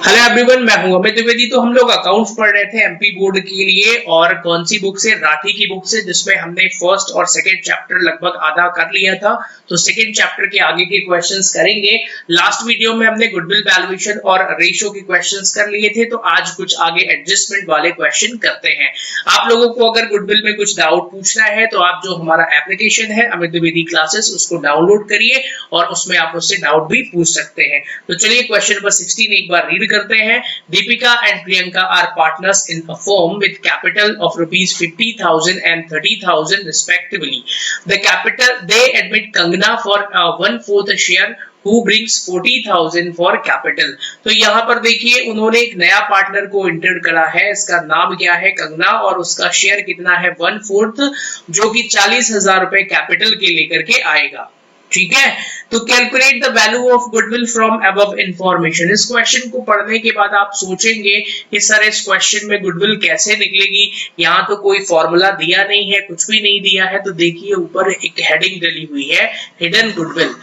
Hello everyone, मैं हूं अमित द्विवेदी। तो हम लोग अकाउंट्स पढ़ रहे थे एमपी बोर्ड के लिए, और कौन सी बुक से? राठी की बुक से, जिसमें हमने फर्स्ट और सेकंड चैप्टर लगभग आधा कर लिया था। तो सेकंड चैप्टर के आगे के क्वेश्चंस करेंगे। लास्ट वीडियो में हमने गुडविल वैल्यूएशन और रेशियो के क्वेश्चंस कर लिए थे, तो आज कुछ आगे एडजस्टमेंट वाले क्वेश्चन करते हैं। आप लोगों को अगर गुडविल में कुछ डाउट पूछना है तो आप जो हमारा एप्लीकेशन है अमित द्विवेदी क्लासेस, उसको डाउनलोड करिए और उसमें आप उससे डाउट भी पूछ सकते हैं। तो चलिए क्वेश्चन नंबर 16 एक बार रीड करते हैं। Deepika and Priyanka are partners in a firm with capital of rupees 50,000 and 30,000 respectively. The capital they admit Kangana for 1/4 share who brings 40,000 for capital. तो यहाँ पर देखिए उन्होंने एक नया पार्टनर को इंटर करा है, इसका नाम क्या है? कंगना, और उसका शेयर कितना है? 1/4, जो कि 40,000 रुपए कैपिटल के लेकर के आएगा। ठीक है, तो calculate the value of goodwill from above information. इस क्वेश्चन को पढ़ने के बाद आप सोचेंगे कि सर इस क्वेश्चन में गुडविल कैसे निकलेगी? यहाँ तो कोई फॉर्मूला दिया नहीं है, कुछ भी नहीं दिया है। तो देखिए ऊपर एक हेडिंग डली हुई है, हिडन गुडविल।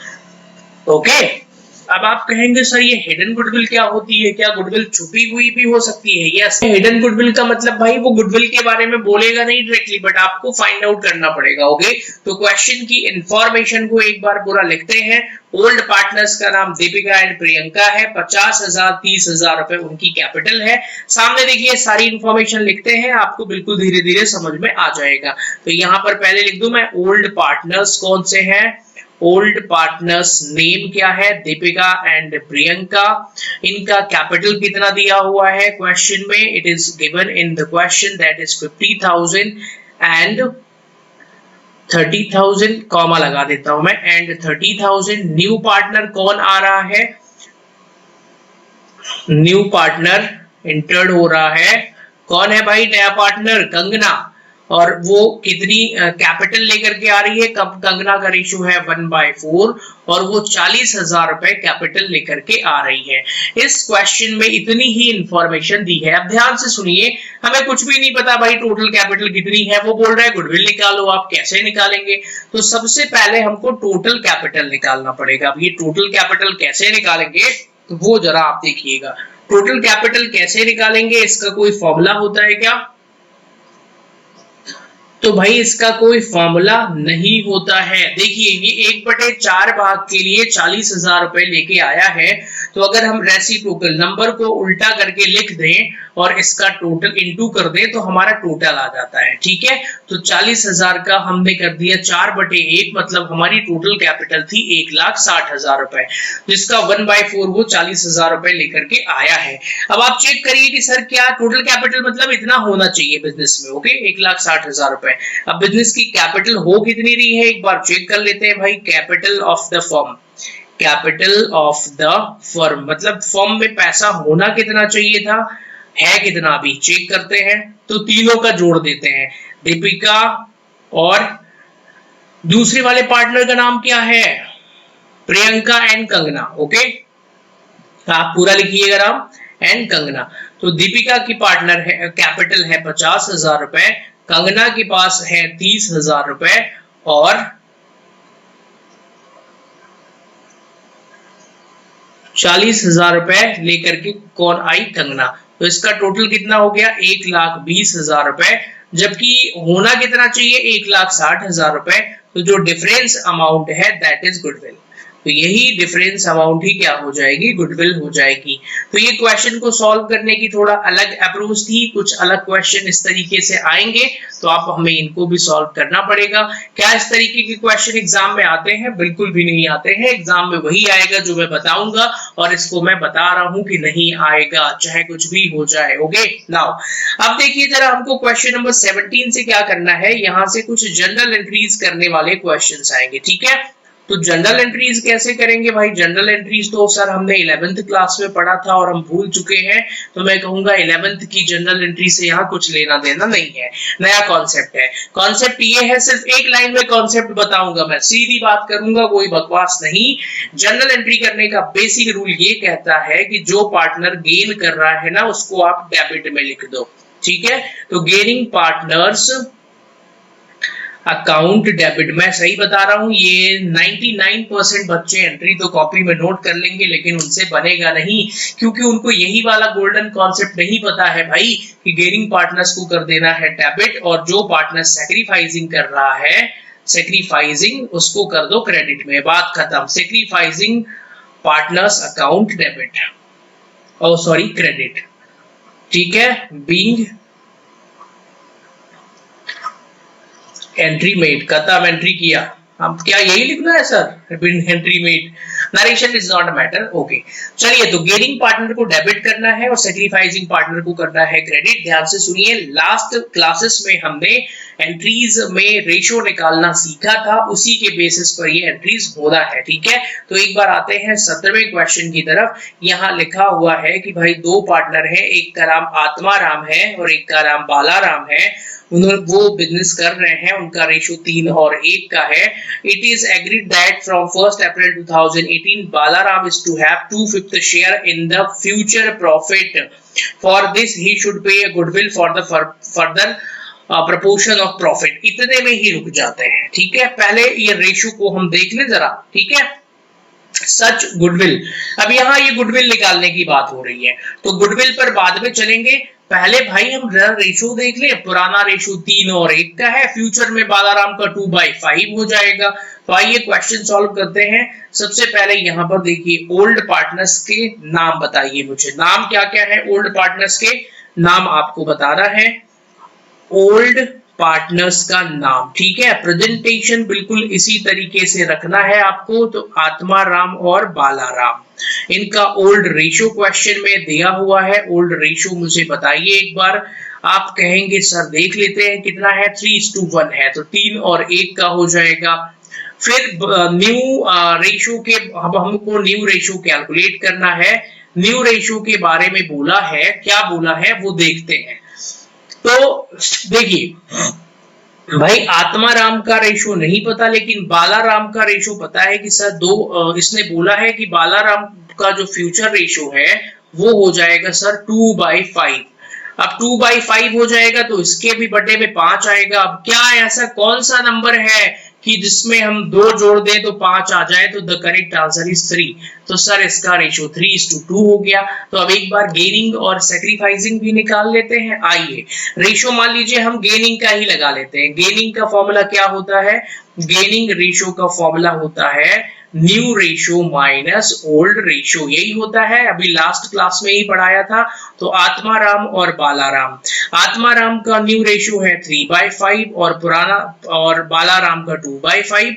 ओके, अब आप कहेंगे सर ये हिडन गुडविल क्या होती है? क्या गुडविल छुपी हुई भी हो सकती है? यस, हिडन गुडविल का मतलब भाई वो गुडविल के बारे में बोलेगा नहीं डायरेक्टली, बट आपको फाइंड आउट करना पड़ेगा। ओके, तो क्वेश्चन की इंफॉर्मेशन को एक बार पूरा लिखते हैं। ओल्ड पार्टनर्स का नाम दीपिका एंड प्रियंका है। 50,000 30,000 रुपए उनकी कैपिटल है। सामने देखिए सारी इंफॉर्मेशन लिखते हैं, आपको बिल्कुल धीरे धीरे समझ में आ जाएगा। तो यहाँ पर पहले लिख दूं मैं, ओल्ड पार्टनर्स कौन से हैं? ओल्ड पार्टनर्स नेम क्या है? दीपिका एंड प्रियंका। इनका कैपिटल कितना दिया हुआ है क्वेश्चन में? It is given in the question, that is 50,000 and 30,000, comma लगा देता हूं मैं, एंड 30,000। न्यू पार्टनर कौन आ रहा है? न्यू पार्टनर इंटर्ड हो रहा है। कौन है भाई नया पार्टनर? कंगना। और वो कितनी कैपिटल लेकर के आ रही है? कंगना का रेशियो है 1/4, और वो 40,000 रुपए कैपिटल लेकर के आ रही है। इस क्वेश्चन में इतनी ही इंफॉर्मेशन दी है। अब ध्यान से सुनिए, हमें कुछ भी नहीं पता भाई टोटल कैपिटल कितनी है। वो बोल रहा है गुडविल निकालो। आप कैसे निकालेंगे? तो सबसे पहले हमको टोटल कैपिटल निकालना पड़ेगा। अब ये टोटल कैपिटल कैसे निकालेंगे तो वो जरा आप देखिएगा। टोटल कैपिटल कैसे निकालेंगे? इसका कोई फॉर्मूला होता है क्या? तो भाई इसका कोई फॉर्मूला नहीं होता है। देखिए ये 1/4 भाग के लिए 40,000 रुपए लेके आया है। तो अगर हम रेसिप्रोकल नंबर को उल्टा करके लिख दें और इसका टोटल इनटू कर दें तो हमारा टोटल आ जाता है। ठीक है, तो 40,000 का हमने कर दिया 4/1, मतलब हमारी टोटल कैपिटल थी 1,60,000 रुपए, जिसका 1/4 वो 40,000 रुपए लेकर के आया है। अब आप चेक करिए कि सर क्या टोटल कैपिटल मतलब इतना होना चाहिए बिजनेस में? ओके, 1,60,000 रुपए। अब बिजनेस की कैपिटल हो कितनी रही है एक बार चेक कर लेते हैं भाई। Capital of the firm, capital of the firm मतलब फर्म में पैसा होना कितना चाहिए था, है कितना, अभी चेक करते हैं। तो तीनों का जोड़ देते हैं, दीपिका और दूसरे वाले पार्टनर का नाम क्या है? प्रियंका एंड कंगना। ओके, आप पूरा लिखिएगा नाम, एंड कंगना। तो दीपिका की पार्टनर है, कैपिटल है 50,000 रुपए, कंगना के पास है 30,000 रुपए, और 40,000 रुपए लेकर के कौन आई? कंगना। तो इसका टोटल कितना हो गया? 1,20,000 रुपए, जबकि होना कितना चाहिए? 1,60,000 रुपए। तो जो डिफरेंस अमाउंट है दैट इज गुडविल। तो यही डिफरेंस अमाउंट ही क्या हो जाएगी? गुडविल हो जाएगी। तो ये क्वेश्चन को सॉल्व करने की थोड़ा अलग अप्रोच थी, कुछ अलग क्वेश्चन इस तरीके से आएंगे तो आप हमें इनको भी सॉल्व करना पड़ेगा। क्या इस तरीके के क्वेश्चन एग्जाम में आते हैं? बिल्कुल भी नहीं आते हैं। एग्जाम में वही आएगा जो मैं बताऊंगा, और इसको मैं बता रहा हूं कि नहीं आएगा, चाहे कुछ भी हो जाए। ओके, नाउ अब देखिए जरा हमको क्वेश्चन नंबर 17 से क्या करना है। यहां से कुछ जनरल एंट्रीज करने वाले क्वेश्चन आएंगे। ठीक है, तो जनरल एंट्रीज कैसे करेंगे भाई? जनरल एंट्रीज तो सर हमने 11th क्लास में पढ़ा था और हम भूल चुके हैं। तो मैं कहूंगा 11th की जनरल एंट्री से यहाँ कुछ लेना देना नहीं है, नया कॉन्सेप्ट है। कॉन्सेप्ट ये है, सिर्फ एक लाइन में कॉन्सेप्ट बताऊंगा, मैं सीधी बात करूंगा, कोई बकवास नहीं। जनरल एंट्री करने का बेसिक रूल ये कहता है कि जो पार्टनर गेन कर रहा है ना उसको आप डेबिट में लिख दो। ठीक है, तो गेनिंग पार्टनर्स अकाउंट डेबिट, मैं सही बता रहा हूँ, ये 99% बच्चे एंट्री तो कॉपी में नोट कर लेंगे लेकिन उनसे बनेगा नहीं, क्योंकि उनको यही वाला गोल्डन कॉन्सेप्ट नहीं पता है भाई कि गेनिंग पार्टनर्स को कर देना है डेबिट, और जो पार्टनर सैक्रिफाइसिंग कर रहा है, सैक्रिफाइसिंग, उसको कर दो क्रेडिट में, बात खत्म। सैक्रिफाइसिंग पार्टनर्स अकाउंट डेबिट, ओ सॉरी क्रेडिट, ठीक है। बीइंग एंट्री मेड, खत्म, एंट्री किया। अब क्या यही लिखना है sir, entry made, narration is not a matter, okay. चलिए, तो गेनिंग पार्टनर को डेबिट करना है और सैक्रिफाइसिंग पार्टनर को करना है क्रेडिट। ध्यान से सुनिए, लास्ट क्लासेस में हमने एंट्रीज में रेशो निकालना सीखा था, उसी के बेसिस पर ये एंट्रीज होना है, ठीक है। तो एक बार आते हैं 17वें क्वेश्चन की तरफ। यहाँ लिखा हुआ है कि भाई दो पार्टनर है, एक का नाम आत्माराम है और एक का नाम बालाराम है, वो बिजनेस कर रहे हैं, उनका रेशो 3 और 1 का है। It is agreed that from 1 April 2018 Balaram is to have 2/5 share in the future profit, for this he should pay a goodwill for the further proportion of profit. इतने में ही रुक जाते हैं, ठीक है। पहले ये रेशो को हम देख लें जरा, ठीक है। सच गुडविल, अब यहाँ ये गुडविल निकालने की बात हो रही है, तो गुडविल पर बाद में चलेंगे, पहले भाई हम रेशो देख ले। पुराना रेशो 3 और 1 का है, फ्यूचर में बालाराम का 2/5 हो जाएगा। तो आइए क्वेश्चन सॉल्व करते हैं। सबसे पहले यहाँ पर देखिए, ओल्ड पार्टनर्स के नाम बताइए मुझे, नाम क्या क्या है ओल्ड पार्टनर्स के, नाम आपको बताना है ओल्ड पार्टनर्स का नाम, ठीक है। प्रेजेंटेशन बिल्कुल इसी तरीके से रखना है आपको। तो आत्माराम और बालाराम, इनका ओल्ड रेशो क्वेश्चन में दिया हुआ है। ओल्ड रेशो मुझे बताइए एक बार। आप कहेंगे सर देख लेते हैं कितना है, 3:1 है, तो 3 और 1 का हो जाएगा। फिर न्यू रेशो के, अब हमको न्यू रेशो कैलकुलेट करना है। न्यू रेशो के बारे में बोला है, क्या बोला है वो देखते हैं। तो देखिए भाई, आत्माराम का रेशो नहीं पता, लेकिन बालाराम का रेशो पता है कि सर इसने बोला है कि बालाराम का जो फ्यूचर रेशो है वो हो जाएगा सर 2/5। अब 2/5 हो जाएगा तो इसके भी बटे में 5 आएगा। अब क्या ऐसा कौन सा नंबर है कि जिसमें हम 2 जोड़ दें तो 5 आ जाए, तो द करेक्ट आंसर इज 3। तो सर इसका रेशो 3:2 हो गया। तो अब एक बार गेनिंग और सैक्रिफाइसिंग भी निकाल लेते हैं। आइए, रेशो मान लीजिए हम गेनिंग का ही लगा लेते हैं। गेनिंग का फॉर्मूला क्या होता है, गेनिंग रेशो का फॉर्मूला होता है new ratio minus old ratio, यही होता है, अभी लास्ट क्लास में ही पढ़ाया था। तो आत्माराम और बालाराम, आत्माराम का न्यू रेशो है 3/5 और बालाराम का 2/5।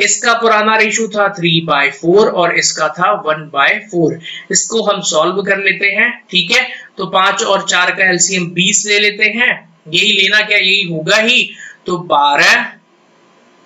इसका पुराना रेशो था 3/4 और इसका था 1/4। इसको हम सॉल्व कर लेते हैं, ठीक है। तो 5 और 4 का एलसीएम 20 ले लेते हैं, यही लेना क्या, यही होगा ही। तो 12,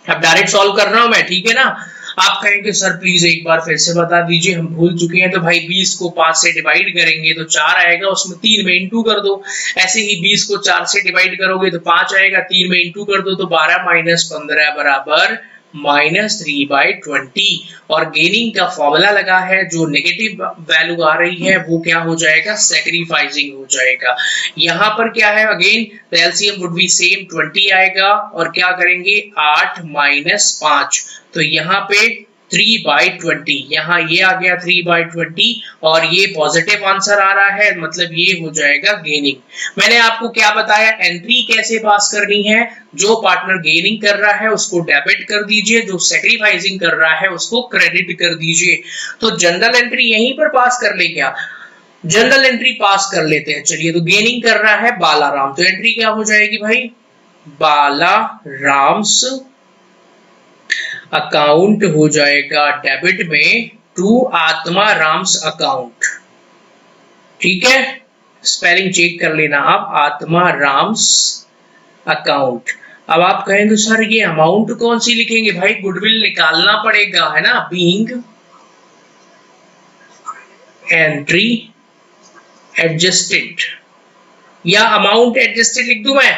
अब डायरेक्ट सॉल्व कर रहा हूं मैं, ठीक है ना। आप कहेंगे सर प्लीज एक बार फिर से बता दीजिए, हम भूल चुके हैं। तो भाई 20 को 5 से डिवाइड करेंगे तो 4 आएगा, उसमें 3 में इंटू कर दो। ऐसे ही 20 को 4 से डिवाइड करोगे तो 5 आएगा, 3 में इंटू कर दो तो 12 - 15 बराबर -3/20। और गेनिंग का फॉर्मूला लगा है, जो नेगेटिव वैल्यू आ रही है वो क्या हो जाएगा, सैक्रिफाइसिंग हो जाएगा। यहाँ पर क्या है, again LCM would be same 20 आएगा, और क्या करेंगे 8 - 5, तो यहाँ पे 3/20, यहाँ ये आ गया 3/20, और ये पॉजिटिव आंसर आ रहा है, मतलब ये हो जाएगा गेनिंग। मैंने आपको क्या बताया, एंट्री कैसे पास करनी है। जो पार्टनर गेनिंग कर रहा है उसको डेबिट कर दीजिए, जो सैक्रिफाइसिंग कर रहा है उसको क्रेडिट कर दीजिए। तो जनरल एंट्री यहीं पर पास कर ले, क्या जनरल एंट्री पास कर लेते हैं। चलिए, तो गेनिंग कर रहा है बालाराम, तो एंट्री क्या हो जाएगी भाई, बालाराम्स अकाउंट हो जाएगा डेबिट में टू आत्माराम्स अकाउंट, ठीक है। स्पेलिंग चेक कर लेना आप, आत्माराम्स अकाउंट। अब आप कहेंगे सर ये अमाउंट कौन सी लिखेंगे, भाई गुडविल निकालना पड़ेगा, है ना। बीइंग एंट्री एडजस्टेड, या अमाउंट एडजस्टेड लिख दूं मैं,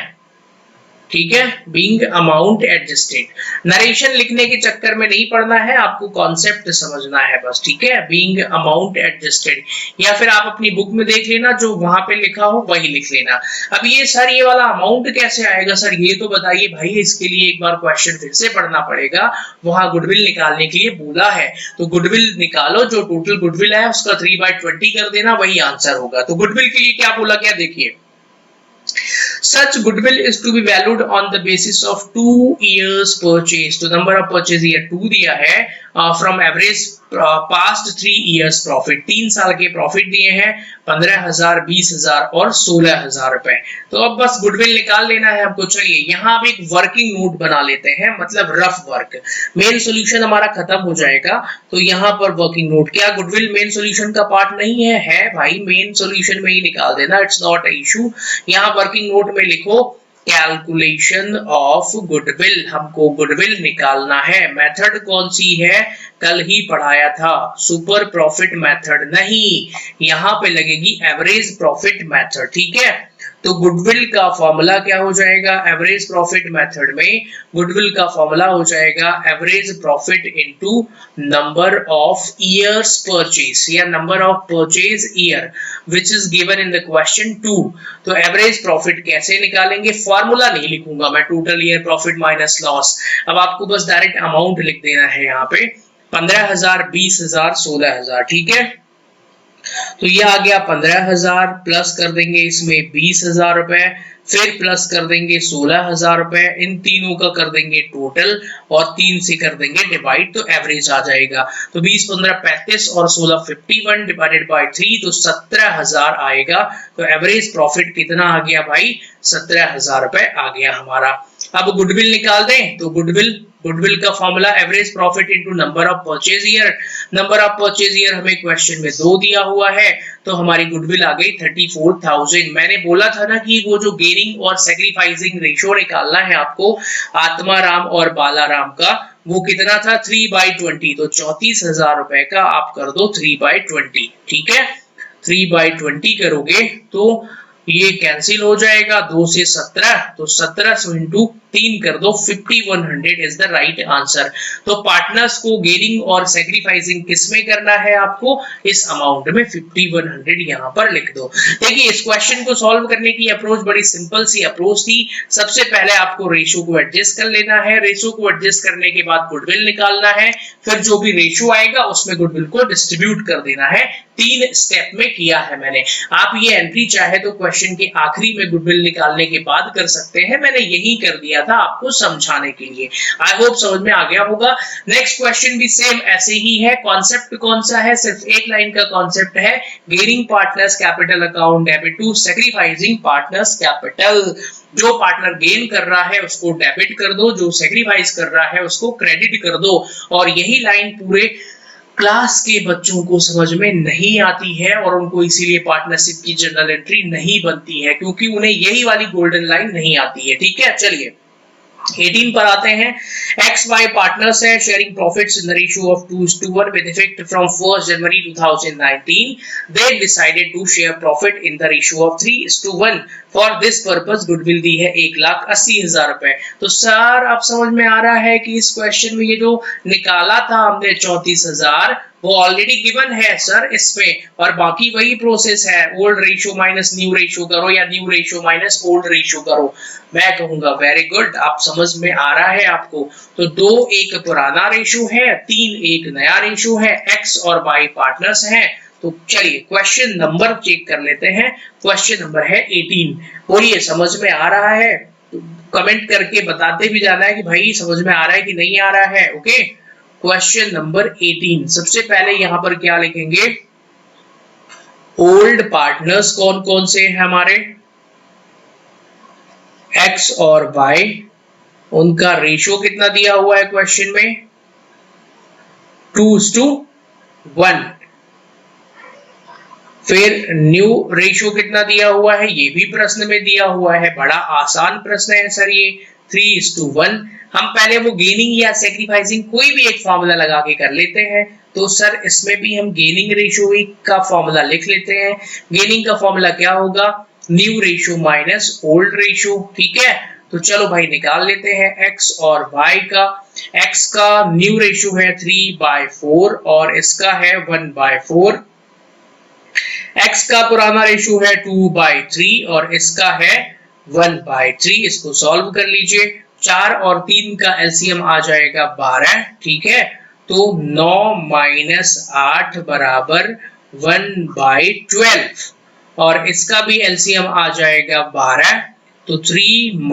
ठीक है, बीइंग अमाउंट एडजस्टेड। नरेशन लिखने के चक्कर में नहीं पड़ना है, आपको कॉन्सेप्ट समझना है बस, ठीक है, बीइंग अमाउंट एडजस्टेड, या फिर आप अपनी बुक में देख लेना जो वहां पे लिखा हो वही लिख लेना। अब ये सर ये वाला अमाउंट कैसे आएगा सर, ये तो बताइए भाई, इसके लिए एक बार क्वेश्चन फिर से पढ़ना पड़ेगा, वहां गुडविल निकालने के लिए बोला है, तो गुडविल निकालो, जो टोटल गुडविल है उसका 3/20 कर देना, वही आंसर होगा। तो गुडविल के लिए क्या बोला गया देखिए, such goodwill is to be valued on the basis of 2 years purchase, तो number of purchase year 2 दिया है, from average past 3 years profit, 3 साल के प्रॉफिट दिए हैं 15,000, 20,000 और 16,000 रुपए। तो अब बस गुडविल निकाल लेना है हमको। चलिए यहाँ आप एक वर्किंग नोट बना लेते हैं, मतलब रफ वर्क, मेन सॉल्यूशन हमारा खत्म हो जाएगा तो यहाँ पर वर्किंग नोट, क्या गुडविल मेन सॉल्यूशन का पार्ट नहीं है? है भाई, मेन सॉल्यूशन में ही निकाल देना, इट्स नॉट अ इशू। यहाँ वर्किंग नोट में लिखो कैलकुलेशन ऑफ गुडविल, हमको गुडविल निकालना है। मेथड कौन सी है? कल ही पढ़ाया था, सुपर प्रॉफिट मेथड नहीं, यहां पे लगेगी एवरेज प्रॉफिट मेथड, ठीक है। तो गुडविल का फॉर्मूला क्या हो जाएगा? एवरेज प्रॉफिट मेथड में गुडविल का फॉर्मूला हो जाएगा average profit into number of years purchase, या number of purchase year which is given in the question 2। तो एवरेज प्रॉफिट कैसे निकालेंगे? फॉर्मूला नहीं लिखूंगा मैं, total year profit minus loss, अब आपको बस डायरेक्ट अमाउंट लिख देना है यहाँ पे, 15,000, 20,000, 16,000, ठीक है। तो ये आ गया 15,000, प्लस कर देंगे इसमें 20,000 रुपए, फिर प्लस कर देंगे 16,000 रुपए, इन तीनों का कर देंगे टोटल और 3 से कर देंगे डिवाइड, तो एवरेज आ जाएगा। तो 20, 15, 35 और 16, 51 डिवाइडेड बाय 3, तो 17,000 आएगा। तो एवरेज प्रॉफिट कितना आ गया भाई? 17,000 रुपए आ गया हमारा। अब गुडविल निकाल दें, तो गुडविल का formula average profit into number of purchase year, number of purchase year हमें क्वेश्चन में 2 दिया हुआ है, तो हमारी गुडविल आ गई 34,000। मैंने बोला था ना कि वो जो गेनिंग और सैक्रिफाइसिंग रेशियो निकालना है आपको आत्माराम और बालाराम का, वो कितना था? 3/20, तो 34,000 रुपए का आप कर दो 3/20, ठीक है। 3/20 करोगे तो ये कैंसिल हो जाएगा, 2 से 17, तो 17 इंटू 3 कर दो, 5100 इज द राइट आंसर। तो पार्टनर्स को गेनिंग और सैक्रिफाइसिंग किसमें करना है आपको? इस अमाउंट में 5100 यहाँ पर लिख दो। देखिए इस क्वेश्चन को सॉल्व करने की अप्रोच बड़ी सिंपल सी अप्रोच थी। सबसे पहले आपको रेशियो को एडजस्ट कर लेना है, रेशियो को एडजस्ट करने के बाद गुडविल निकालना है, फिर जो भी रेशियो आएगा उसमें गुडविल को डिस्ट्रीब्यूट कर देना है। 3 स्टेप में किया है मैंने। आप ये एंट्री चाहे तो क्वेश्चन के आखिरी में गुडविल निकालने के बाद कर सकते हैं, मैंने यही कर दिया था आपको समझाने के लिए। आई होप समझ में आ गया होगा। नेक्स्ट क्वेश्चन भी सेम ऐसे ही है। कॉन्सेप्ट कौन सा है? सिर्फ एक लाइन का कॉन्सेप्ट है, gaining partners capital account debit to sacrificing partners capital. जो पार्टनर गेन कर रहा है उसको डेबिट कर दो, जो सैक्रिफाइस कर रहा है उसको क्रेडिट कर दो। और यही लाइन पूरे क्लास के बच्चों को समझ में नहीं आती है और उनको इसीलिए पार्टनरशिप की जर्नल एंट्री नहीं बनती है, क्योंकि उन्हें यही वाली गोल्डन लाइन नहीं आती है, ठीक है। चलिए 18 पर आते हैं। XY पार्टनर्स है, sharing profits in the ratio of 2:1 with effect from 1 January 2019। They decided to share profit in the ratio of 3:1। For this purpose goodwill दी है 1,80,000 रुपए। तो सर आप समझ में आ रहा है कि इस क्वेश्चन में ये जो निकाला था हमने 34,000 वो ऑलरेडी गिवन है सर इसमें, और बाकी वही प्रोसेस है, old ratio minus new ratio करो या new ratio minus old ratio करो। मैं कहूंगा वेरी गुड, आप समझ में आ रहा है आपको। तो 2 एक पुराना रेशियो है, 3 एक नया रेशियो है, एक्स और वाई पार्टनर्स हैं। तो चलिए क्वेश्चन नंबर चेक कर लेते हैं। क्वेश्चन नंबर है 18। बोलिए समझ में आ रहा है? तो कमेंट करके बताते भी जाना है कि भाई समझ में आ रहा है कि नहीं आ रहा है। Okay, question number 18। सबसे पहले यहां पर क्या लिखेंगे? ओल्ड पार्टनर्स कौन कौन से हैं हमारे? एक्स और वाई, उनका रेशियो कितना दिया हुआ है क्वेश्चन में? 2:1। फिर न्यू रेशियो कितना दिया हुआ है? ये भी प्रश्न में दिया हुआ है, बड़ा आसान प्रश्न है सर ये, 3:1। हम पहले वो गेनिंग या सैक्रिफाइसिंग कोई भी एक फॉर्मूला लगा के कर लेते हैं। तो सर इसमें भी हम गेनिंग रेशियो का फॉर्मूला लिख लेते हैं। गेनिंग का फॉर्मूला क्या होगा? New ratio minus old ratio, ठीक है। तो चलो भाई निकाल लेते हैं x और y का। x का न्यू रेशियो है 3/4 और इसका है 1/4। x का पुराना रेशियो है 2/3 और इसका है 1/3। इसको सॉल्व कर लीजिए। 4 और 3 का एलसीएम आ जाएगा 12, ठीक है। तो 9 - 8 बराबर 1/12 और इसका भी एलसीएम आ जाएगा 12, तो 3 -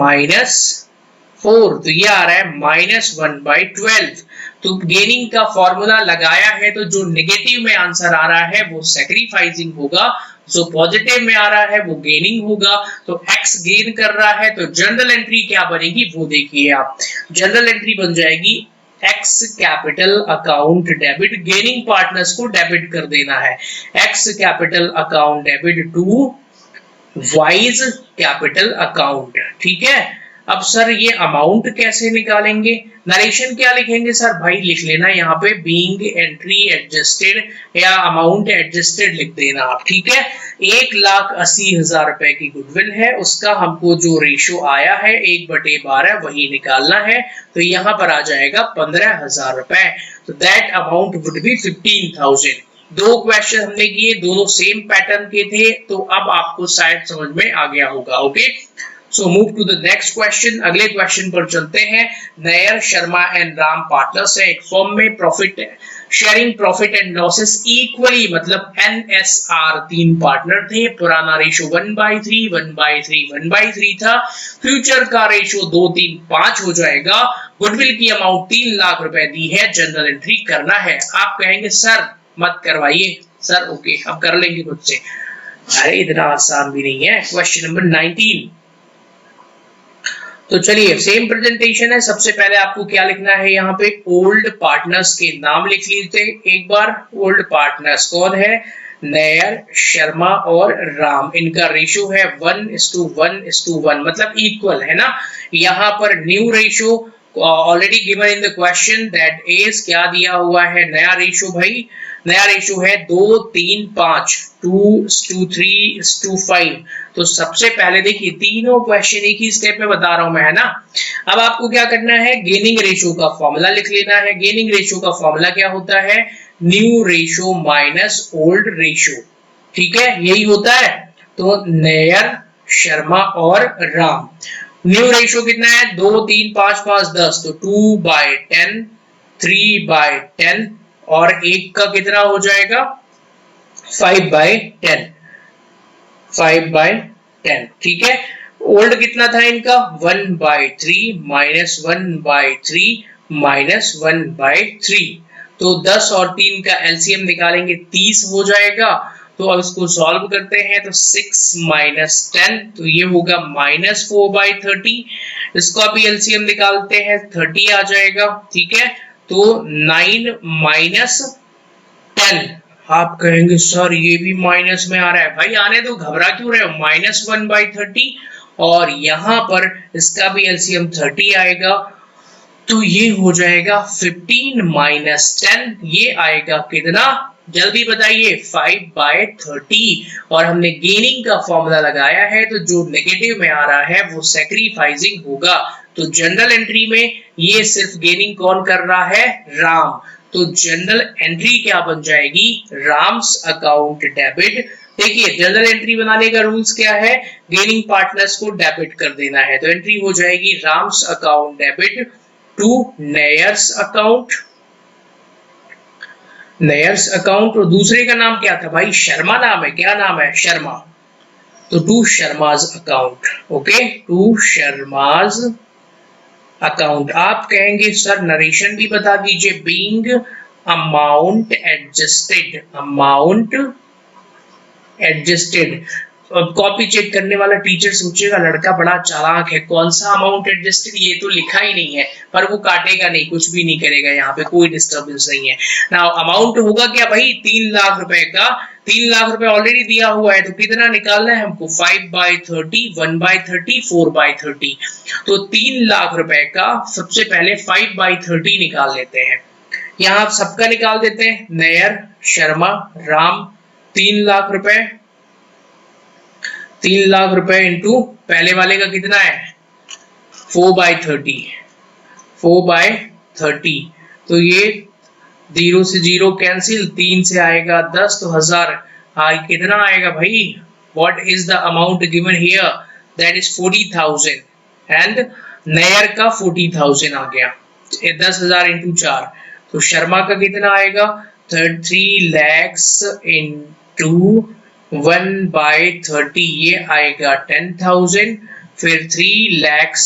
4, तो ये आ रहा है -1/12। तो गेनिंग का फॉर्मूला लगाया है तो जो नेगेटिव में आंसर आ रहा है वो सैक्रिफाइसिंग होगा, जो पॉजिटिव में आ रहा है वो गेनिंग होगा। तो x गेन कर रहा है तो जनरल एंट्री क्या बनेगी वो देखिए आप। जनरल एंट्री बन जाएगी x capital account debit, gaining partners को डेबिट कर देना है। x capital account debit to Y's capital account, ठीक है। अब सर ये अमाउंट कैसे निकालेंगे? नरेशन क्या लिखेंगे सर? भाई लिख लेना यहाँ पे बीइंग एंट्री एडजस्टेड या अमाउंट एडजस्टेड लिख देना आप, ठीक है। 1,80,000 रुपए की गुडविल है, उसका हमको जो रेशो आया है 1/12 वही निकालना है। तो यहाँ पर आ जाएगा 15,000 रुपए। तो दैट अमाउंट वुड बी 15,000। दो क्वेश्चन हमने किए, दोनों सेम पैटर्न के थे, तो अब आपको शायद समझ में आ गया होगा। Okay, so move to the next question. अगले क्वेश्चन पर चलते हैं। नयर, शर्मा एंड राम पार्टनर्स है एक फर्म में, profit sharing profit and losses equally, मतलब NSR 3 पार्टनर थे। पुराना रेशो 1/3 1/3 1/3 था। फ्यूचर का रेशो 2 3 5 हो जाएगा। गुडविल की अमाउंट 3 लाख रुपए दी है, जनरल एंट्री करना है। आप कहेंगे सर मत करवाइए सर, ओके हम कर लेंगे खुद से। अरे इतना आसान भी नहीं है। Question number 19। तो चलिए सेम प्रेजेंटेशन है। सबसे पहले आपको क्या लिखना है यहाँ पे? ओल्ड पार्टनर्स के नाम लिख लीजिए एक बार। ओल्ड पार्टनर्स कौन है? नयर, शर्मा और राम। इनका रेशियो है 1:1:1, मतलब इक्वल है ना। यहाँ पर new ratio already given in the question, that is क्या दिया हुआ है? नया रेशियो भाई, नया रेशियो है 2 3 5, 2:3:5। तो सबसे पहले देखिए तीनों क्वेश्चन एक ही स्टेप में बता रहा हूं मैं, है ना। अब आपको क्या करना है? गेनिंग रेशियो का फॉर्मूला लिख लेना है। गेनिंग रेशियो का फॉर्मूला क्या होता है? New ratio minus old ratio, ठीक है, यही होता है। तो नयर, शर्मा और राम। न्यू रेशियो कितना है? 2 3 5 5 10, तो 2/10 3/10 और एक का कितना हो जाएगा? 5/10 5/10, ठीक है। ओल्ड कितना था इनका? 1/3 -1/3 -1/3। तो 10 और 3 का एलसीएम निकालेंगे 30 हो जाएगा। तो अब इसको सॉल्व करते हैं तो 6 - 10, तो ये होगा -4/30। इसका भी एलसीएम निकालते हैं 30 आ जाएगा, ठीक है। तो 9 - 10। आप कहेंगे सर ये भी माइनस में आ रहा है। भाई आने दो, घबरा क्यों रहे हो? -1/30 और यहाँ पर इसका भी एलसीएम 30 आएगा, तो ये हो जाएगा 15 - 10। ये आएगा कितना? जल्दी बताइए, 5/30। और हमने गेनिंग का फॉर्मूला लगाया है, तो जो नेगेटिव में आ रहा है वो सैक्रिफाइसिंग होगा। तो जनरल एंट्री में ये सिर्फ गेनिंग कौन कर रहा है? राम। तो जनरल एंट्री क्या बन जाएगी? Ram's account debit. देखिए जनरल एंट्री बनाने का रूल्स क्या है? गेनिंग पार्टनर्स को डेबिट कर देना है। तो एंट्री हो जाएगी Ram's account debit to Nayar's account, Nayar's account. और दूसरे का नाम क्या था भाई? शर्मा नाम है। क्या नाम है? शर्मा। तो to Sharma's account, okay, to Sharma's account. आप कहेंगे सर नरेशन भी बता दीजिए। Being amount adjusted, amount adjusted. अब कॉपी चेक करने वाला टीचर सोचेगा लड़का बड़ा चालाक है, कौन सा अमाउंट एडजस्टेड, ये तो लिखा ही नहीं है। पर वो काटेगा नहीं, कुछ भी नहीं करेगा, यहाँ पे कोई डिस्टर्बेंस नहीं है। नाउ अमाउंट होगा क्या भाई? 3 लाख रुपए का। 3 लाख रुपए ऑलरेडी दिया हुआ है, तो कितना निकालना है हमको? 5/30 1/30 4/30। तो 3 लाख रुपए का सबसे पहले 5/30 निकाल लेते हैं। यहाँ सबका निकाल देते हैं। नयर, शर्मा, राम, 3 लाख रुपए। 3 लाख रुपए इंटू पहले वाले का कितना है? 4/30, 4/30, तो ये 0 से 0 कैंसिल, 3 से आएगा 10, तो 1000 कितना आएगा भाई? What is the amount given here? That is 40,000 and Nayyar का 40,000 आ गया। 10,000 इंटू 4, तो शर्मा का कितना आएगा? 3 lakhs इंटू 1/30, ये आएगा 10,000, फिर 3 lakhs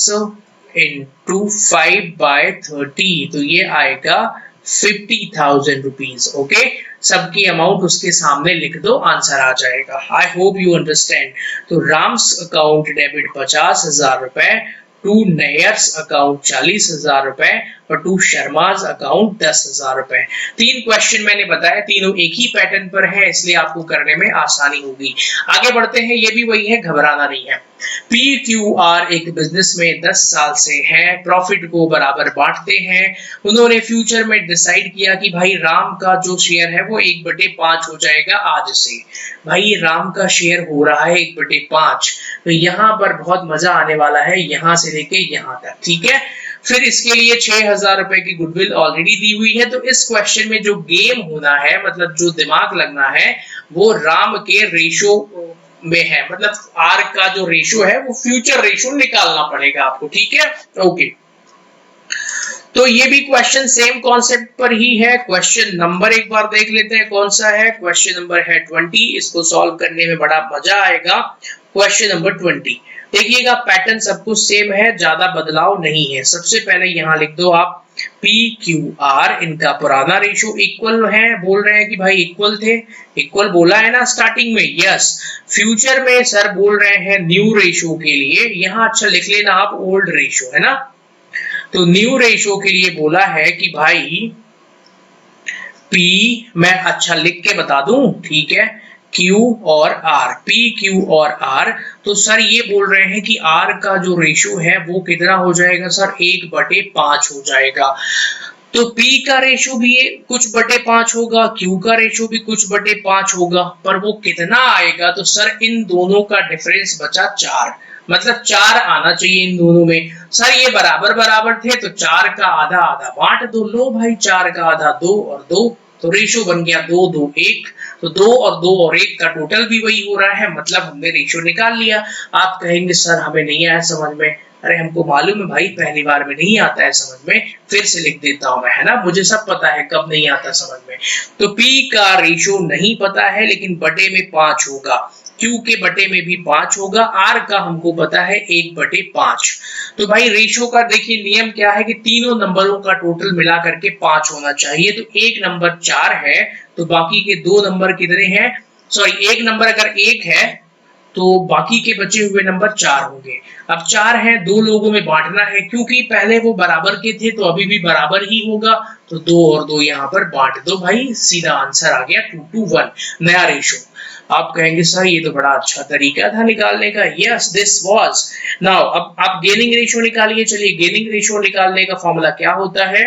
इंटू 5/30, तो ये आएगा 50,000 रुपीज। ओके, सबकी अमाउंट उसके सामने लिख दो, आंसर आ जाएगा। I hope you understand. तो राम्स अकाउंट डेबिट 50,000 रुपए, टू नयर्स अकाउंट 40,000 रुपए और टू शर्माज अकाउंट 10,000 रुपए। 3 क्वेश्चन मैंने बताया, तीनों एक ही पैटर्न पर है, इसलिए आपको करने में आसानी होगी। आगे बढ़ते हैं, ये भी वही है, घबराना नहीं है। PQR एक बिजनेस में 10 साल से हैं, प्रॉफिट को बराबर बांटते हैं। उन्होंने फ्यूचर में डिसाइड किया कि भाई राम का जो शेयर है वो 1/5 हो जाएगा आज से। भाई राम का शेयर हो रहा है 1/5, तो यहाँ पर बहुत मजा आने वाला है, यहाँ से लेके यहाँ तक, ठीक है। फिर इसके लिए 6,000 रुपए की गुडविल ऑलरेडी दी हुई है। तो इस क्वेश्चन में जो गेम होना है, मतलब जो दिमाग लगना है, वो राम के रेशो में है, मतलब आर का जो रेशो है वो फ्यूचर रेशो निकालना पड़ेगा आपको, ठीक है। ओके, तो ये भी क्वेश्चन सेम कॉन्सेप्ट पर ही है। क्वेश्चन नंबर एक बार देख लेते हैं कौन सा है। क्वेश्चन नंबर है 20, इसको सॉल्व करने में बड़ा मजा आएगा। क्वेश्चन नंबर 20, देखिएगा पैटर्न सब कुछ सेम है, ज्यादा बदलाव नहीं है। सबसे पहले यहाँ लिख दो आप PQR, इनका पुराना रेशो इक्वल है, बोल रहे हैं कि भाई इक्वल थे, इक्वल बोला है ना स्टार्टिंग में, यस। फ्यूचर में सर बोल रहे हैं न्यू रेशो के लिए, यहाँ अच्छा लिख लेना आप ओल्ड रेशो, है ना। तो न्यू रेशो के लिए बोला है कि भाई P, मैं अच्छा लिख के बता दूं, ठीक है, Q और R, PQ और R। तो सर ये बोल रहे हैं कि R का जो रेशो है वो कितना हो जाएगा सर? 1/5 हो जाएगा। तो P का रेशो भी कुछ बटे 5 होगा, Q का रेशो भी कुछ बटे 5 होगा, पर वो कितना आएगा? तो सर इन दोनों का डिफरेंस बचा 4, मतलब 4 आना चाहिए इन दोनों में। सर ये बराबर बराबर थे, तो 4 का आधा आधा बांट दो। लो भाई, 4 का आधा 2 और 2, तो रेशो बन गया 2 2 1। तो 2 और 1 का टोटल भी वही हो रहा है, मतलब हमने रेशो निकाल लिया। आप कहेंगे सर हमें नहीं आया समझ में। अरे हमको मालूम है भाई, पहली बार में नहीं आता है समझ में, फिर से लिख देता हूं मैं, है ना, मुझे सब पता है कब नहीं आता समझ में। तो P का रेशो नहीं पता है, लेकिन बटे में 5 होगा, Q के बटे में भी 5 होगा, R का हमको पता है 1/5। तो भाई रेशो का देखिए नियम क्या है कि तीनों नंबरों का टोटल मिला करके 5 होना चाहिए। तो एक नंबर 4 है, तो बाकी के 2 नंबर कितने हैं? सॉरी, एक नंबर अगर 1 है तो बाकी के बचे हुए नंबर 4 होंगे। अब 4 है, 2 लोगों में बांटना है, क्योंकि पहले वो बराबर के थे तो अभी भी बराबर ही होगा, तो 2 और 2 यहाँ पर बांट दो भाई, सीधा आंसर आ गया 2:1, नया रेशो। आप कहेंगे सर ये तो बड़ा अच्छा तरीका था निकालने का। Yes, this was. नाउ अब आप गेनिंग रेशो निकालिए। चलिए, गेनिंग रेशो निकालने का फॉर्मूला क्या होता है?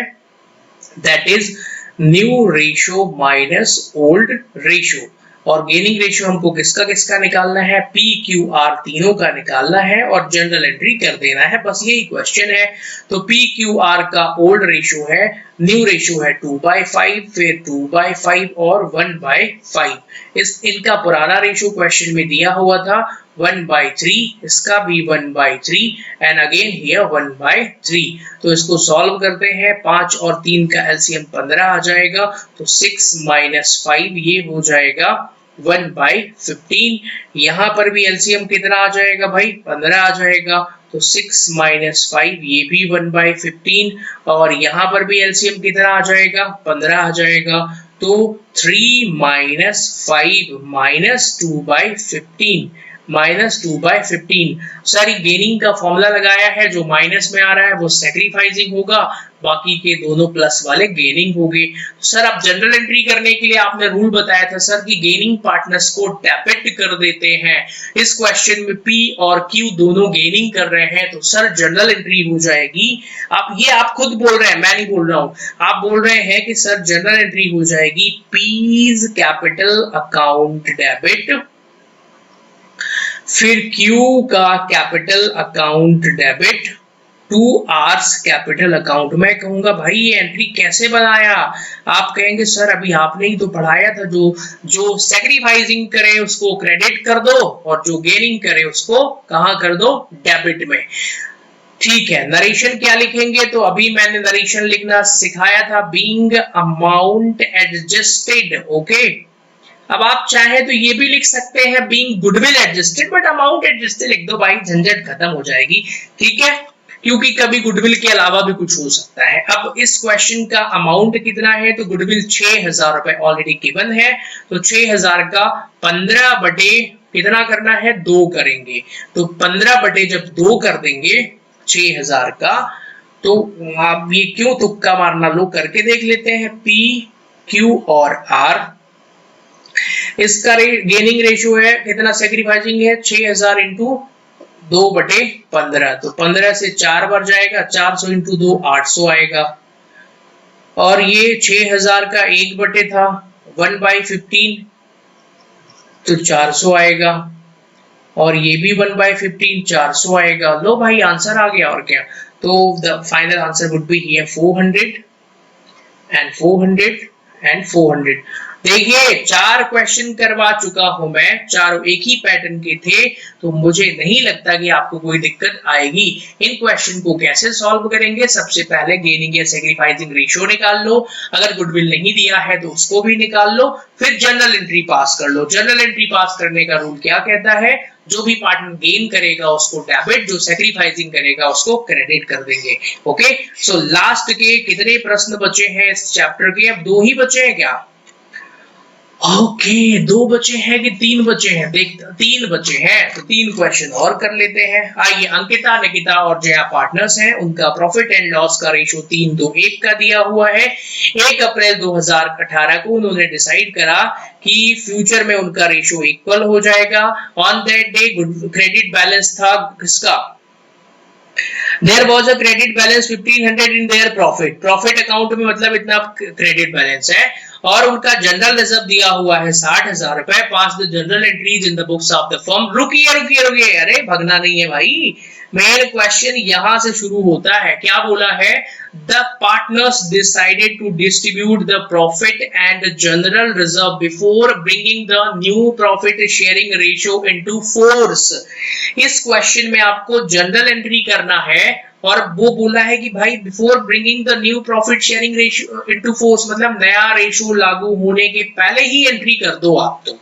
That is new ratio minus old ratio. और गेनिंग रेशियो हमको किसका किसका निकालना है? PQR तीनों का निकालना है और जनरल एंट्री कर देना है, बस यही क्वेश्चन है। तो PQR का ओल्ड रेशियो है, न्यू रेशियो है 2/5, फिर 2/5 और 1/5। इनका पुराना रेशियो क्वेश्चन में दिया हुआ था 1/3, इसका भी 1/3 एंड अगेन हियर 1/3। तो इसको सॉल्व करते हैं, 5 और 3 का एलसीएम 15 आ जाएगा, तो 6 - 5 ये हो जाएगा 1/15। यहाँ पर भी एलसीएम कितना आ जाएगा भाई? 15 आ जाएगा, तो 6 - 5 ये भी 1/15। और यहाँ पर भी एलसीएम कितना आ जाएगा? 15 आ जाएगा, तो 3 - 5 - 2/15 -2/15। सर गेनिंग का फॉर्मूला लगाया है, जो माइनस में आ रहा है वो सैक्रिफाइसिंग होगा, बाकी के दोनों प्लस वाले गेनिंग होंगे। सर अब जनरल एंट्री करने के लिए आपने रूल बताया था सर कि गेनिंग पार्टनर्स को डेबिट कर देते हैं। इस क्वेश्चन में P और Q दोनों गेनिंग कर रहे हैं, तो सर जनरल एंट्री हो जाएगी। आप खुद बोल रहे हैं, मैं नहीं बोल रहा हूं, आप बोल रहे हैं कि सर जनरल एंट्री हो जाएगी P's कैपिटल अकाउंट डेबिट, फिर Q का capital account debit two hours capital account. मैं कहूंगा भाई ये एंट्री कैसे बनाया? आप कहेंगे सर अभी आपने ही तो पढ़ाया था, जो सैक्रिफाइसिंग करे उसको क्रेडिट कर दो और जो गेनिंग करे उसको कहां कर दो? डेबिट में। ठीक है, नरेशन क्या लिखेंगे? तो अभी मैंने नरेशन लिखना सिखाया था, बीइंग अमाउंट एडजस्टेड। ओके, अब आप चाहे तो ये भी लिख सकते हैं being goodwill adjusted, but amount adjusted लिख दो भाई, झंझट खत्म हो जाएगी। ठीक है, क्योंकि कभी गुडविल के अलावा भी कुछ हो सकता है। अब इस क्वेश्चन का अमाउंट कितना है? तो गुडविल 6000 रुपए ऑलरेडी गिवन है, तो 6000 का 15 बटे कितना करना है? 2 करेंगे। तो 15 बटे जब 2 कर देंगे 6000 का, तो आप ये क्यों तुक्का मारना, लो करके देख लेते हैं। पी क्यू और आर, इसका गेनिंग रेशियो है कितना? सैक्रिफाइसिंग है 6000 इंटू 2 बटे 15, तो 15 से 4 बार जाएगा, 400 इंटू 2 800 आएगा। और ये 6000 का 1 बटे था 1/15, तो 400 आएगा। और ये भी 1/15 400 आएगा। लो भाई आंसर आ गया, और क्या। तो the final answer would be here 400 and 400 and 400। देखिए 4 क्वेश्चन करवा चुका हूं मैं, चारों एक ही पैटर्न के थे, तो मुझे नहीं लगता कि आपको कोई दिक्कत आएगी। इन क्वेश्चन को कैसे सॉल्व करेंगे? सबसे पहले गेनिंग या सैक्रिफाइसिंग रेशियो निकाल लो, अगर गुडविल नहीं दिया है तो उसको भी निकाल लो, फिर जर्नल एंट्री पास कर लो। जर्नल एंट्री पास करने का रूल क्या कहता है? जो भी पार्टनर गेन करेगा उसको डेबिट, जो सैक्रिफाइसिंग करेगा उसको क्रेडिट कर देंगे। ओके, सो लास्ट के कितने प्रश्न बचे हैं इस चैप्टर के? अब 2 ही बचे हैं क्या? ओके, 2 बचे हैं कि 3 बचे हैं? देख 3 बचे हैं, तो 3 क्वेश्चन और कर लेते हैं। आइए, अंकिता, निकिता और जया पार्टनर्स हैं, उनका प्रॉफिट एंड लॉस का रेशियो 3:1 का दिया हुआ है। 1 अप्रैल 2018 को उन्होंने डिसाइड करा कि फ्यूचर में उनका रेशियो इक्वल हो जाएगा। On that day credit balance था किसका? There was a credit balance 1500 in their profit। Profit account में मतलब इतना क्रेडिट बैलेंस है, और उनका जनरल रिजर्व दिया हुआ है 60,000 रुपए। Pass the general entries in the books of the firm. रुकिए, अरे भगना नहीं है भाई, मेन क्वेश्चन यहां से शुरू होता है। क्या बोला है? The partners decided to distribute the profit and general reserve before bringing the new profit sharing ratio into force। इस क्वेश्चन में आपको जनरल एंट्री करना है, और वो बोला है कि भाई before bringing the new profit sharing ratio into force, मतलब नया रेशियो लागू होने के पहले ही एंट्री कर दो आप। तो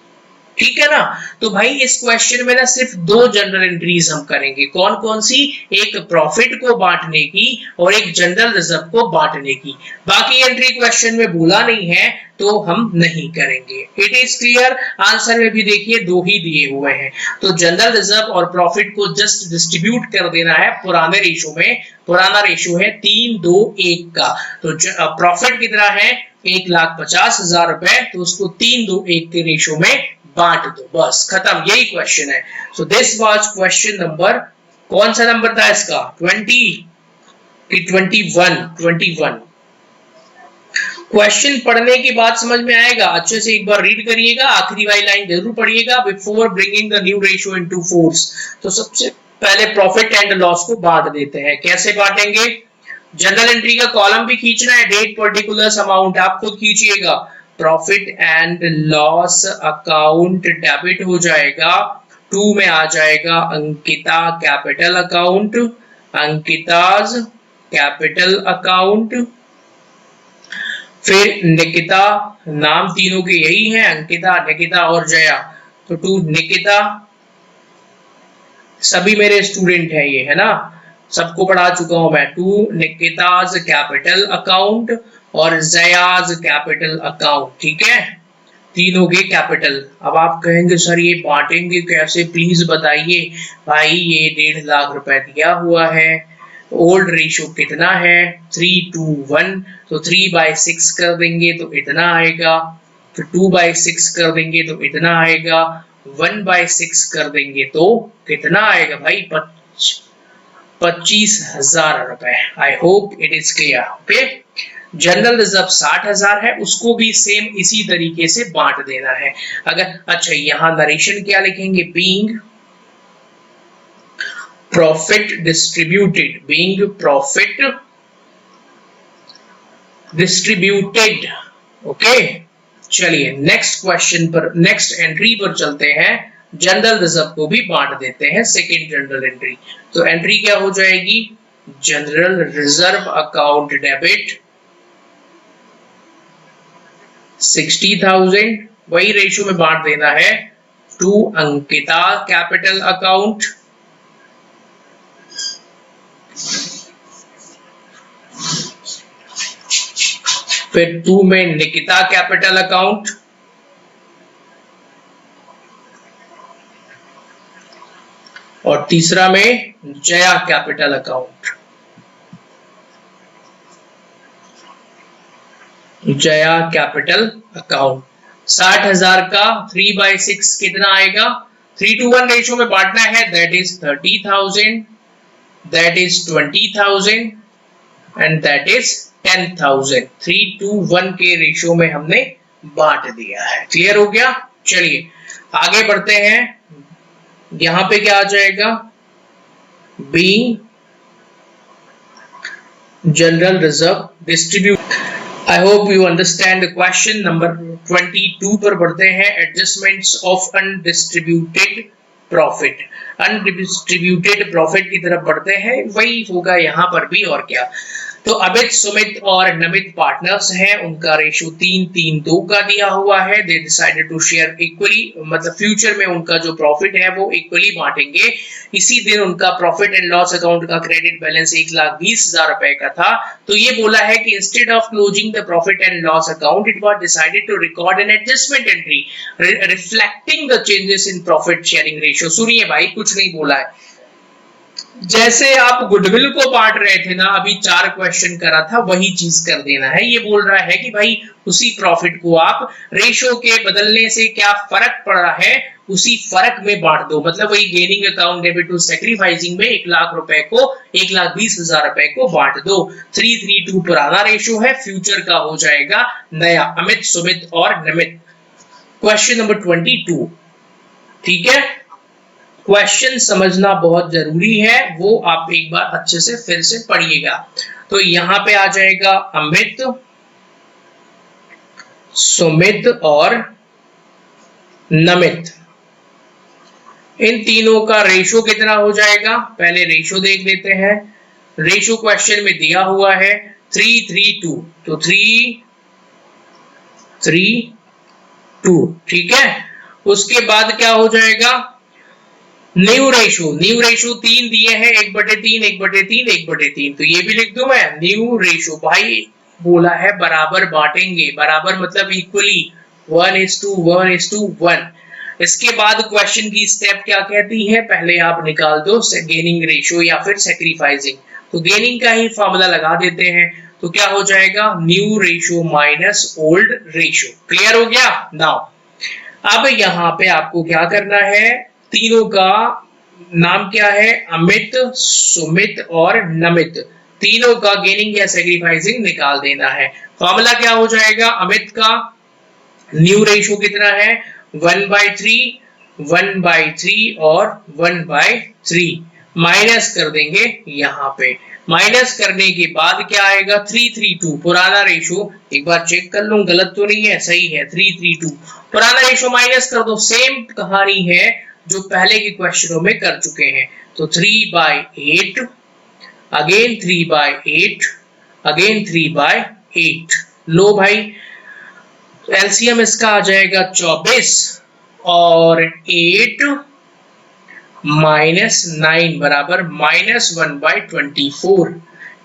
ठीक है ना। तो भाई इस क्वेश्चन में ना सिर्फ 2 जनरल एंट्रीज हम करेंगे। कौन कौन सी? एक प्रॉफिट को बांटने की और एक जनरल रिजर्व को बांटने की। बाकी एंट्री क्वेश्चन में बोला नहीं है तो हम नहीं करेंगे। It is clear. आंसर में भी देखिए 2 ही दिए हुए हैं, तो जनरल रिजर्व और प्रॉफिट को जस्ट डिस्ट्रीब्यूट कर देना है पुराने रेशियो में। पुराना रेशियो है 3:1 का। तो प्रॉफिट कितना है? 1,50,000 रुपए, तो उसको 3:1 के रेशियो में बांट दो, बस खत्म, यही क्वेश्चन है। So this was question number, कौन सा नंबर था इसका? 20 कि 21? क्वेश्चन पढ़ने के बाद समझ में आएगा, अच्छे से एक बार रीड करिएगा, आखिरी वाली लाइन जरूर पढ़िएगा, before bringing the new ratio into force. तो सबसे पहले प्रॉफिट एंड लॉस को बांट देते हैं। कैसे बांटेंगे? जनरल एंट्री का कॉलम भी खींचना है, डेट पर्टिकुलर्स अमाउंट आप खुद खींचिएगा। Profit and loss account debit हो जाएगा, 2 में आ जाएगा Ankita capital account, Ankita's capital account. फिर निकिता, नाम तीनों के यही है, अंकिता, निकिता और जया, तो 2 निकिता, सभी मेरे स्टूडेंट है ये, है ना, सबको पढ़ा चुका हूं मैं। 2 निकिताज कैपिटल अकाउंट और जयाज कैपिटल अकाउंट। ठीक है, तीनों के कैपिटल। अब आप कहेंगे सर ये बांटेंगे कैसे, प्लीज बताइए। भाई ये 1.5 लाख रुपए दिया हुआ है, ओल्ड रेशियो कितना है? 3:1, तो 3/6 कर देंगे तो इतना आएगा, फिर 2/6 कर देंगे तो इतना आएगा, 1/6 कर देंगे तो कितना आएगा भाई? 25,000 रुपए। I hope it is clear. Okay, general reserve 60,000 है, उसको भी सेम इसी तरीके से बांट देना है। अगर अच्छा, यहां नरेशन क्या लिखेंगे? Being profit distributed, being profit distributed। Okay, चलिए नेक्स्ट क्वेश्चन पर, नेक्स्ट एंट्री पर चलते हैं। जनरल रिजर्व को भी बांट देते हैं, सेकेंड जनरल एंट्री। तो एंट्री क्या हो जाएगी, जनरल रिजर्व अकाउंट डेबिट 60,000, वही रेशियो में बांट देना है टू अंकिता कैपिटल अकाउंट, फिर 2 में निकिता कैपिटल अकाउंट, और तीसरा में Jaya capital account. Jaya capital account 60,000 का 3/6 कितना आएगा, 3:1 रेशियो में बांटना है, that is 30,000, that is 20,000 and that is 10,000। 3:1 के रेशियो में हमने बांट दिया है। क्लियर हो गया। चलिए आगे बढ़ते हैं। यहां पे क्या आ जाएगा, being general reserve distribute. I hope you understand the question. Number 22 पर बढ़ते हैं, adjustments of undistributed profit. Undistributed profit की तरफ बढ़ते हैं, वही होगा यहां पर भी, और क्या। तो अमित, सुमित और नमित पार्टनर्स हैं, उनका रेशियो 3-3-2 का दिया हुआ है। They decided to share equally, मतलब फ्यूचर में उनका जो प्रॉफिट है वो इक्वली बांटेंगे। इसी दिन उनका प्रॉफिट एंड लॉस अकाउंट का क्रेडिट बैलेंस 1,20,000 रुपए का था। तो ये बोला है कि instead of closing the profit and loss account, it was decided to record an adjustment entry reflecting the changes in profit sharing ratio. सुनिए भाई, कुछ नहीं बोला है। जैसे आप गुडविल को बांट रहे थे ना, अभी 4 क्वेश्चन करा था, वही चीज कर देना है। ये बोल रहा है कि भाई उसी प्रॉफिट को आप रेशियो के बदलने से क्या फर्क पड़ रहा है, उसी फर्क में बांट दो। मतलब वही gaining account debit to sacrificing में 1,00,000 रुपए को 1,20,000 रुपए को बांट दो। 3:3:2 पुराना रेशियो है, फ्यूचर का हो जाएगा नया, अमित, सुमित और नमित। क्वेश्चन नंबर 22, ठीक है। क्वेश्चन समझना बहुत जरूरी है, वो आप एक बार अच्छे से फिर से पढ़िएगा। तो यहां पे आ जाएगा अमित, सुमित और नमित, इन तीनों का रेशियो कितना हो जाएगा, पहले रेशियो देख लेते हैं। रेशियो क्वेश्चन में दिया हुआ है 3:3:2, तो 3:3:2, ठीक है। उसके बाद क्या हो जाएगा, न्यू रेशियो 3 दिए हैं, 1/3, 1/3, 1/3, तो ये भी लिख दूं मैं। न्यू रेशियो भाई बोला है बराबर बांटेंगे, बराबर मतलब इक्वली 1:1:1। इसके बाद क्वेश्चन की स्टेप क्या कहती है, पहले आप निकाल दो गेनिंग रेशियो या फिर सैक्रिफाइसिंग। तो गेनिंग का ही फॉर्मूला लगा देते हैं, तो क्या हो जाएगा, new ratio minus old ratio. Clear हो गया। नाउ अब यहां पे आपको क्या करना है, तीनों का नाम क्या है, अमित, सुमित और नमित, तीनों का गेनिंग या सैक्रिफाइसिंग निकाल देना है। फॉर्मूला क्या हो जाएगा, अमित का न्यू रेशियो कितना है, 1/3, 1/3 और 1/3, माइनस कर देंगे यहां पे। माइनस करने के बाद क्या आएगा, 3:3:2 पुराना रेशियो, एक बार चेक कर लूं गलत तो नहीं है, सही है, 3:3:2 पुराना रेशियो माइनस कर दो। सेम कहानी है जो पहले के क्वेश्चनों में कर चुके हैं। तो 3/8, अगेन 3/8, अगेन 3/8। लो भाई, एलसीएम इसका आ जाएगा 24 और 8 माइनस 9 बराबर -1/24।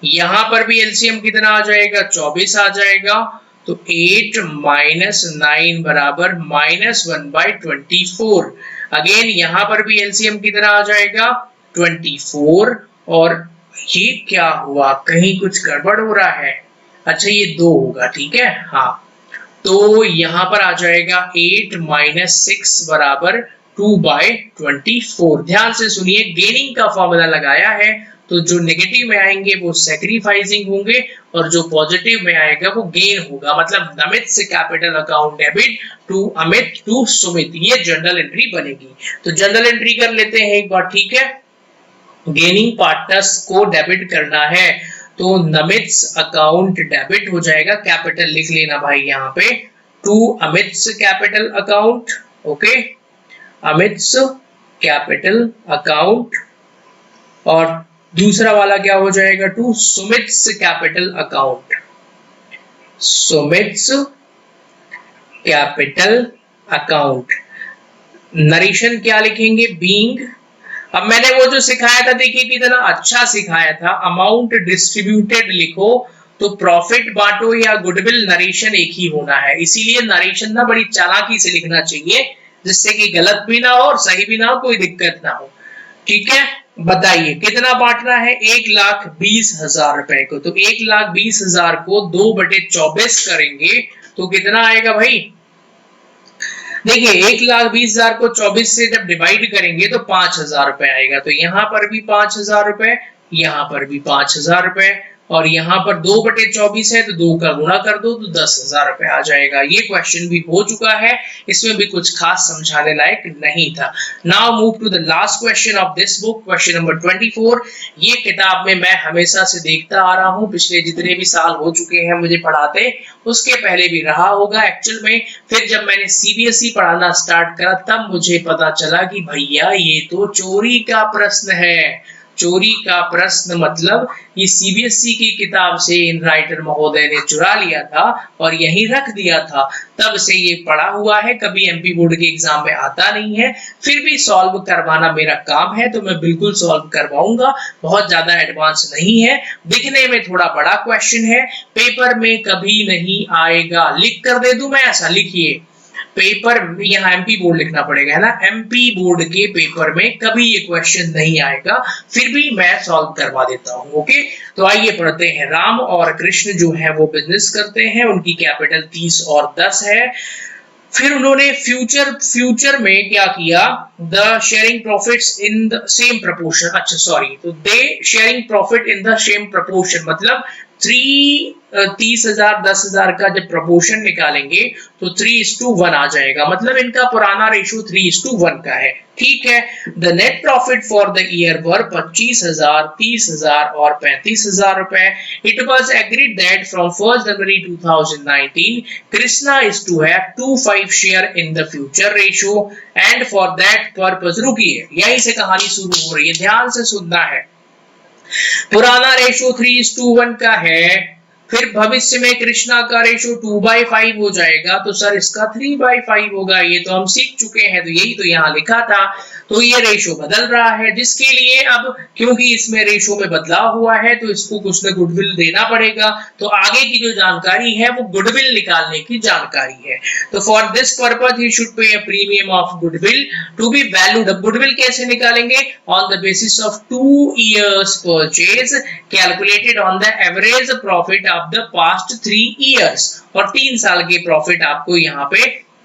यहां पर भी एलसीएम कितना आ जाएगा, 24 आ जाएगा। तो 8 माइनस 9 बराबर -1/24। अगेन यहां पर भी एलसीएम कितना आ जाएगा, 24। और ये क्या हुआ, कहीं कुछ गड़बड़ हो रहा है, अच्छा ये 2 होगा, ठीक है। हाँ, तो यहां पर आ जाएगा 8 माइनस 6 बराबर 2/24। ध्यान से सुनिए, गेनिंग का फॉर्मूला लगाया है, तो जो नेगेटिव में आएंगे वो सैक्रिफाइसिंग होंगे और जो पॉजिटिव में आएगा वो गेन होगा। मतलब नमित से capital account debit to Amit to Sumit, ये जनरल एंट्री बनेगी। तो जनरल एंट्री कर लेते हैं एक बार, ठीक है। गेनिंग पार्टनर्स को डेबिट करना है, तो नमित्स अकाउंट डेबिट हो जाएगा। कैपिटल लिख लेना भाई यहाँ पे, to Amit's capital account. Okay, Amit's capital account. और दूसरा वाला क्या हो जाएगा, to Sumit's capital account. Sumit's capital account. Narration क्या लिखेंगे, बीइंग। अब मैंने वो जो सिखाया था, देखिए कितना अच्छा सिखाया था, अमाउंट डिस्ट्रीब्यूटेड लिखो तो प्रॉफिट बांटो या गुडविल, नरेशन एक ही होना है। इसीलिए नरेशन ना बड़ी चालाकी से लिखना चाहिए, जिससे कि गलत भी ना हो और सही भी ना हो, कोई दिक्कत ना हो। ठीक है, बताइए कितना बांटना है, 1,20,000 रुपए को। तो 1,20,000 को 2/24 करेंगे तो कितना आएगा भाई, देखिए 1,20,000 को 24 से जब डिवाइड करेंगे तो 5,000 रुपए आएगा। तो यहाँ पर भी 5,000 रुपए, यहाँ पर भी 5,000 रुपए, और यहाँ पर 2/24 है तो 2 का गुणा कर दो तो 10,000 रुपए आ जाएगा। ये क्वेश्चन भी हो चुका है, इसमें भी कुछ खास समझाने लायक नहीं था। Now move to the last question of this book, question number 24। ये किताब में मैं हमेशा से देखता आ रहा हूँ, पिछले जितने भी साल हो चुके हैं मुझे पढ़ाते, उसके पहले भी रहा होगा एक्चुअल में। फिर जब मैंने सीबीएसई पढ़ाना स्टार्ट करा तब मुझे पता चला कि भैया ये तो चोरी का प्रश्न है। चोरी का प्रश्न मतलब ये सीबीएसई की किताब से इन राइटर महोदय ने चुरा लिया था और यहीं रख दिया था। तब से ये पढ़ा हुआ है, कभी एमपी बोर्ड के एग्जाम में आता नहीं है, फिर भी सॉल्व करवाना मेरा काम है, तो मैं बिल्कुल सॉल्व करवाऊंगा। बहुत ज्यादा एडवांस नहीं है, दिखने में थोड़ा बड़ा क्वेश्चन है, पेपर में कभी नहीं आएगा। लिख कर दे दूं मैं ऐसा, लिखिए पेपर, यहाँ एमपी बोर्ड लिखना पड़ेगा, है ना, एमपी बोर्ड के पेपर में कभी ये क्वेश्चन नहीं आएगा, फिर भी मैं सॉल्व करवा देता हूँ। ओके, तो आइए पढ़ते हैं। राम और कृष्ण जो है वो बिजनेस करते हैं, उनकी कैपिटल 30 और 10 है। फिर उन्होंने फ्यूचर में क्या किया, the sharing profits in the same proportion, अच्छा सॉरी, तो they sharing profit in the same proportion, मतलब 30,000 10,000 का जब प्रपोर्शन निकालेंगे तो 3:1 आ जाएगा, मतलब इनका पुराना रेशो 3:1 का है। ठीक है, the net profit for the year were 25,000 30,000 और 35,000 रुपए। It was agreed that from 1 January 2019 Krishna is to have 2/5 share in the future ratio and for that purpose, रुकिए यहीं से कहानी शुरू हो रही है, ध्यान से सुनना है। पुराना रेशो 3:1 का है, फिर भविष्य में कृष्णा का रेशो 2/5 हो जाएगा, तो सर इसका 3/5 होगा, ये तो हम सीख चुके हैं, तो यही तो यहाँ लिखा था। तो ये रेशो बदल रहा है, जिसके लिए अब क्योंकि इसमें रेशो में बदलाव हुआ है तो इसको कुछ न गुडविल देना पड़ेगा। तो आगे की जो जानकारी है वो गुडविल निकालने की जानकारी है। तो for this purpose he should pay a premium of goodwill to be valued. अब गुडविल कैसे निकालेंगे, on the basis of 2 years purchase calculated on the average profit of the past 3 years, और 3 साल के प्रॉफिट आपको यहाँ पे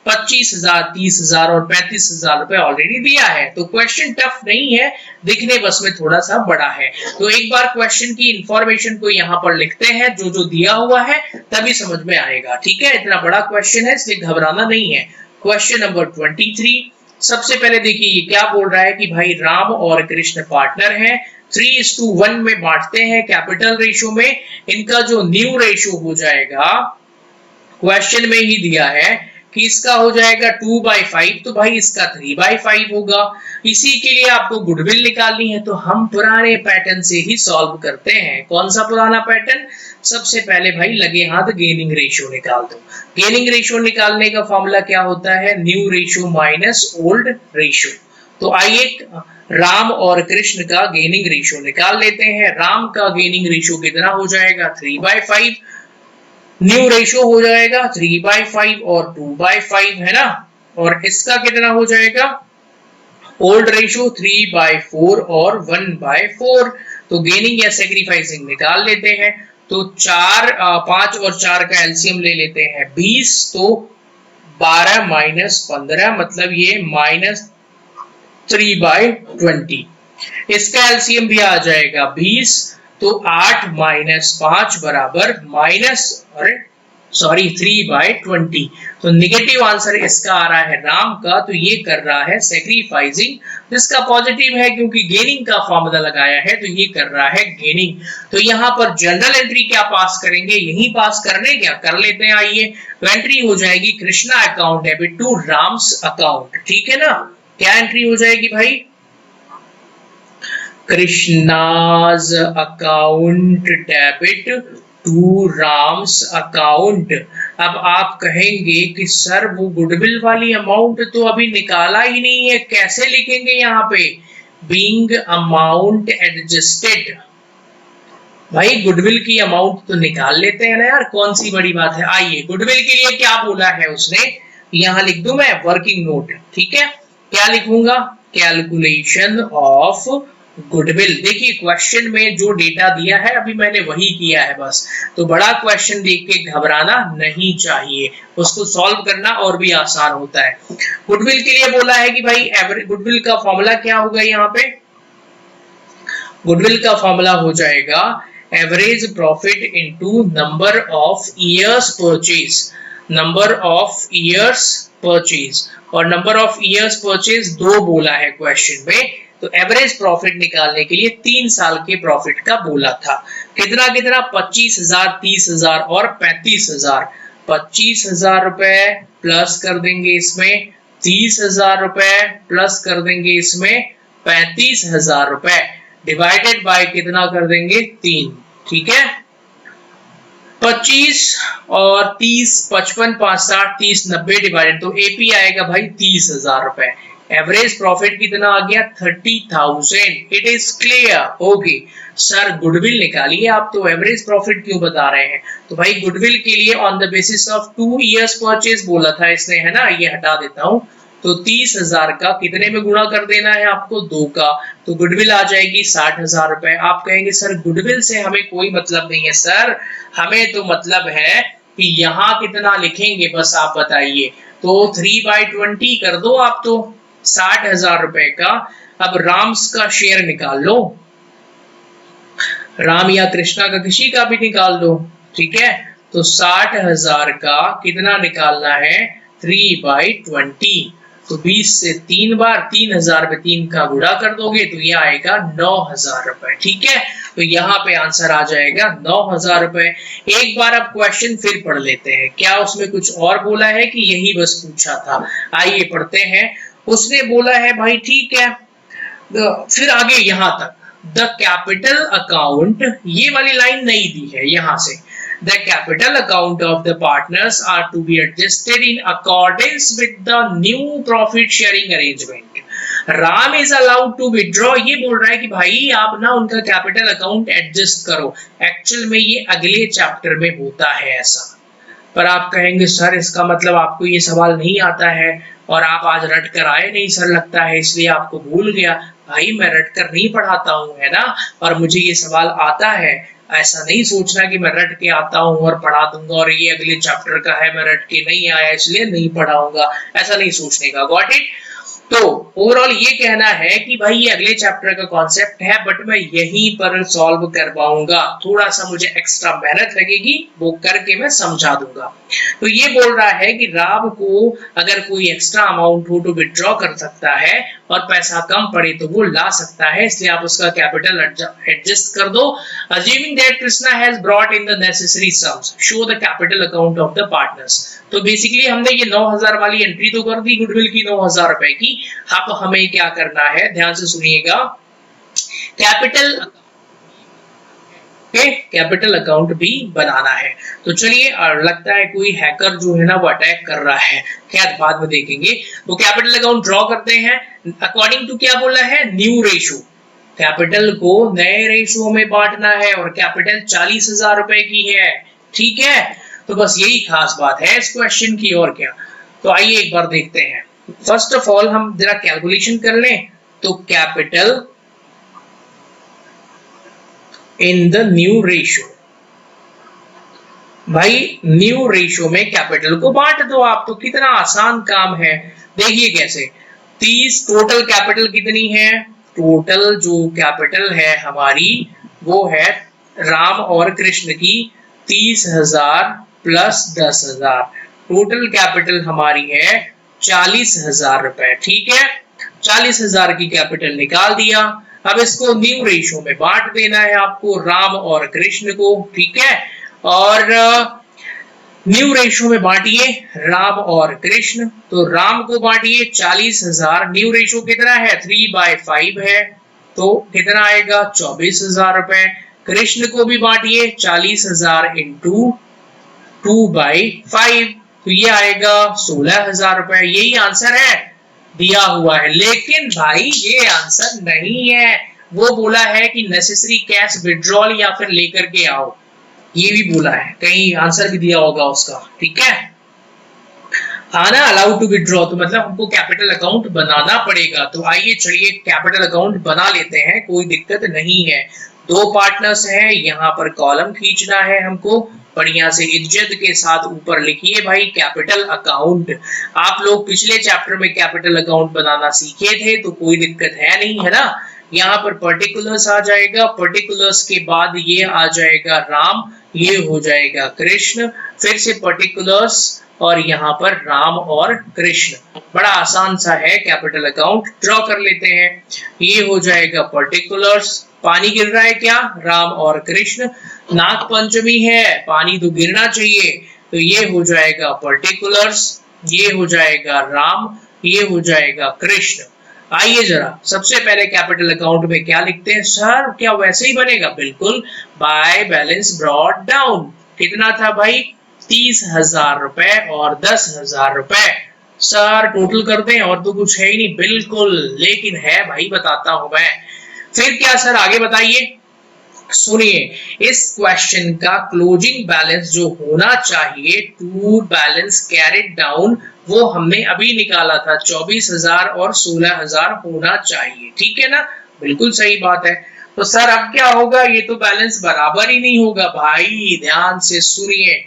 25,000 30,000 और 35,000 रुपए ऑलरेडी दिया है। तो क्वेश्चन टफ नहीं है, दिखने बस में थोड़ा सा बड़ा है। तो एक बार क्वेश्चन की इंफॉर्मेशन को यहाँ पर लिखते हैं, जो जो दिया हुआ है तभी समझ में आएगा। ठीक है, इतना बड़ा क्वेश्चन है इसलिए घबराना नहीं है। क्वेश्चन नंबर 23, सबसे पहले देखिए ये क्या बोल रहा है कि भाई राम और कृष्ण पार्टनर हैं, 3:1 में बांटते हैं कैपिटल रेशो में। इनका जो न्यू रेशो हो जाएगा, क्वेश्चन में ही दिया है कि इसका हो जाएगा 2/5, तो भाई इसका 3/5 होगा। इसी के लिए आपको गुडविल निकालनी है, तो हम पुराने पैटर्न से ही सॉल्व करते हैं। कौन सा पुराना पैटर्न, सबसे पहले भाई लगे हाथ गेनिंग रेशियो निकाल दो। गेनिंग रेशियो निकालने का फॉर्मूला क्या होता है, new ratio minus old ratio. तो आइए राम और कृष्ण का गेनिंग रेशियो निकाल लेते हैं। राम का गेनिंग रेशियो कितना हो जाएगा, 3/5, न्यू रेशो हो जाएगा 3/5 और 2/5, है ना, और इसका कितना हो जाएगा, ओल्ड रेशो 3/4 और 1/4। तो गेनिंग या सेक्रीफाइसिंग निकाल लेते हैं। तो 5 और 4 का एलसीएम ले लेते हैं 20, तो 12 माइनस 15 मतलब ये -3/20। इसका एलसीएम भी आ जाएगा 20, तो 8 माइनस 5 बराबर माइनस, अरे सॉरी 3/20। तो नेगेटिव आंसर इसका आ रहा है राम का, तो ये कर रहा है सेक्रीफाइसिंग, जिसका पॉजिटिव है क्योंकि गेनिंग का फॉर्मूला लगाया है, तो ये कर रहा है गेनिंग। तो यहाँ पर जनरल एंट्री क्या पास करेंगे, यही पास करने क्या कर लेते हैं, आइए। तो एंट्री हो जाएगी Krishna account debit to Ram's account, ठीक है ना। क्या एंट्री हो जाएगी भाई, Krishna's account debit to Ram's account. अब आप कहेंगे कि सर वो गुडविल वाली अमाउंट तो अभी निकाला ही नहीं है, कैसे लिखेंगे यहाँ पे, बीइंग अमाउंट एडजस्टेड। भाई गुडविल की अमाउंट तो निकाल लेते हैं ना यार, कौन सी बड़ी बात है। आइए गुडविल के लिए क्या बोला है उसने, यहां लिख दूं मैं वर्किंग नोट, ठीक है। क्या लिखूंगा, कैलकुलेशन ऑफ गुडविल। देखिए क्वेश्चन में जो डेटा दिया है अभी मैंने वही किया है बस, तो बड़ा क्वेश्चन देख के घबराना नहीं चाहिए, उसको सॉल्व करना और भी आसान होता है। गुडविल के लिए बोला है कि भाई एवरेज गुडविल का फॉर्मूला क्या होगा, यहाँ पे गुडविल का फॉर्मूला हो जाएगा average profit into number of years purchase, number of years purchase, और नंबर ऑफ ईयर्स परचेज 2 बोला है क्वेश्चन में। तो एवरेज प्रॉफिट निकालने के लिए 3 साल के प्रॉफिट का बोला था, कितना कितना 25,000, 30,000 और 35,000। 25,000 रुपए प्लस कर देंगे इसमें 30,000 रुपए प्लस कर देंगे इसमें 35,000 रुपए, डिवाइडेड बाय कितना कर देंगे 3, ठीक है। 25 और 30, 55, 5, 60, 30, 90 डिवाइडेड, तो एपी आएगा भाई 30,000 रुपए। एवरेज प्रॉफिट कितना आ गया 30,000। It is clear. Okay sir goodwill निकालिए आप, तो एवरेज प्रॉफिट क्यों बता रहे हैं, तो भाई गुडविल के लिए on the basis of 2 years purchase बोला था इसने, है ना। ये हटा देता हूं, तो 30,000 का कितने में गुणा कर देना है आपको 2 का, तो गुडविल आ जाएगी 60,000 रुपए। आप कहेंगे सर गुडविल से हमें कोई मतलब नहीं है, सर हमें तो मतलब है कि यहाँ कितना लिखेंगे बस आप बताइए। तो 3/20 कर दो आप, तो 60,000 रुपए का। अब राम्स का शेयर निकाल लो, राम या कृष्णा का किसी का भी निकाल दो, ठीक है। तो 60,000 का कितना निकालना है 3/20, तो 20 से 3 बार 3,000 पे 3 का गुणा कर दोगे तो ये आएगा 9,000 रुपए, ठीक है। तो यहाँ पे आंसर आ जाएगा 9,000 रुपए। एक बार अब क्वेश्चन फिर पढ़ लेते हैं, क्या उसमें कुछ और बोला है कि यही बस पूछा था, आइए पढ़ते हैं। उसने बोला है भाई ठीक है, फिर आगे यहां तक द कैपिटल अकाउंट, ये वाली लाइन नहीं दी है यहां से, the capital account of the partners are to be adjusted in accordance with the new profit sharing arrangement. Ram is allowed to withdraw, ये बोल रहा है कि भाई आप ना उनका कैपिटल अकाउंट एडजस्ट करो। एक्चुअल में ये अगले चैप्टर में होता है ऐसा, पर आप कहेंगे सर इसका मतलब आपको ये सवाल नहीं आता है और आप आज रट कर आए नहीं सर लगता है, इसलिए आपको भूल गया। भाई मैं रट कर नहीं पढ़ाता हूँ, है ना, और मुझे ये सवाल आता है। ऐसा नहीं सोचना कि मैं रट के आता हूँ और पढ़ा दूंगा और ये अगले चैप्टर का है, मैं रट के नहीं आया इसलिए नहीं पढ़ाऊंगा, ऐसा नहीं सोचने का। Got it. तो ओवरऑल ये कहना है कि भाई ये अगले चैप्टर का कॉन्सेप्ट है, बट मैं यहीं पर सॉल्व कर पाऊंगा, थोड़ा सा मुझे एक्स्ट्रा मेहनत लगेगी, वो करके मैं समझा दूंगा। तो ये बोल रहा है कि राम को अगर कोई एक्स्ट्रा अमाउंट हो तो विड्रॉ कर सकता है और पैसा कम पड़े तो वो ला सकता है, इसलिए आप उसका कैपिटल एडजस्ट कर दो। Assuming that Krishna has brought in the necessary sums, show the capital account of the partners. तो बेसिकली हमने ये 9,000 वाली एंट्री तो कर दी गुडविल की 9,000 रुपए की। अब हमें क्या करना है, ध्यान से सुनिएगा, कैपिटल अकाउंट भी बनाना है। तो चलिए, और लगता है कोई हैकर जो है ना वो अटैक कर रहा है, खैर बाद में देखेंगे। तो कैपिटल अकाउंट ड्रॉ करते हैं अकॉर्डिंग टू क्या बोला है, न्यू रेशो। कैपिटल को नए रेशो में बांटना है और कैपिटल 40,000 रुपए की है, ठीक है। तो बस यही खास बात है इस क्वेश्चन की, और क्या। तो आइए एक बार देखते हैं। फर्स्ट ऑफ ऑल हम जरा कैलकुलेशन कर लें। तो capital in the new ratio, भाई न्यू रेशो में कैपिटल को बांट दो आप, तो कितना आसान काम है। देखिए कैसे, 30 टोटल कैपिटल कितनी है, टोटल जो कैपिटल है हमारी वो है राम और कृष्ण की 30,000 प्लस 10,000, टोटल कैपिटल हमारी है 40,000 रुपए। ठीक है, 40,000 की कैपिटल निकाल दिया। अब इसको न्यू रेशो में बांट देना है आपको, राम और कृष्ण को। ठीक है, और न्यू रेशो में बांटिए राम और कृष्ण, तो राम को बांटिए 40,000, न्यू रेशो कितना है 3/5 है, तो कितना आएगा 24,000 रुपए। कृष्ण को भी बांटिए 40,000 इंटू 2/5, तो ये आएगा 16,000 रुपए। यही आंसर है, दिया हुआ है। लेकिन भाई ये आंसर नहीं है, वो बोला है कि नेसेसरी कैश विड्रॉल या फिर लेकर के आओ, ये भी बोला है, कहीं आंसर भी दिया होगा उसका। ठीक है, हाँ ना, अलाउड टू विड्रॉ, तो मतलब हमको कैपिटल अकाउंट बनाना पड़ेगा। तो आइए चलिए कैपिटल अकाउंट बना लेते हैं, कोई दिक्कत नहीं है। दो पार्टनर्स हैं, यहाँ पर कॉलम खींचना है हमको, बढ़िया से इज्जत के साथ ऊपर लिखिए भाई कैपिटल अकाउंट। आप लोग पिछले चैप्टर में कैपिटल अकाउंट बनाना सीखे थे, तो कोई दिक्कत है नहीं, है ना। यहाँ पर पर्टिकुलर्स आ जाएगा, पर्टिकुलर्स के बाद ये आ जाएगा राम, ये हो जाएगा कृष्ण, फिर से पर्टिकुलर्स और यहाँ पर राम और कृष्ण। बड़ा आसान सा है कैपिटल अकाउंट, ड्रॉ कर लेते हैं। ये हो जाएगा पर्टिकुलर्स, पानी गिर रहा है क्या, राम और कृष्ण, नाग पंचमी है, पानी तो गिरना चाहिए, तो ये हो जाएगा पर्टिकुलर्स, ये हो जाएगा राम, ये हो जाएगा कृष्ण। आइए जरा सबसे पहले कैपिटल अकाउंट में क्या लिखते हैं सर, क्या वैसे ही बनेगा, बिल्कुल, बाय बैलेंस ब्रॉट डाउन। कितना था भाई 30,000 रुपए और 10,000 रुपए। सर टोटल कर दें, और तो कुछ है ही नहीं, बिल्कुल, लेकिन है भाई, बताता हूं मैं। फिर क्या सर, आगे बताइए। सुनिए, इस क्वेश्चन का क्लोजिंग बैलेंस जो होना चाहिए टू बैलेंस कैरिड डाउन, वो हमने अभी निकाला था, 24,000 और 16,000 होना चाहिए। ठीक है ना, बिल्कुल सही बात है। तो सर अब क्या होगा, ये तो बैलेंस बराबर ही नहीं होगा। भाई ध्यान से सुनिए,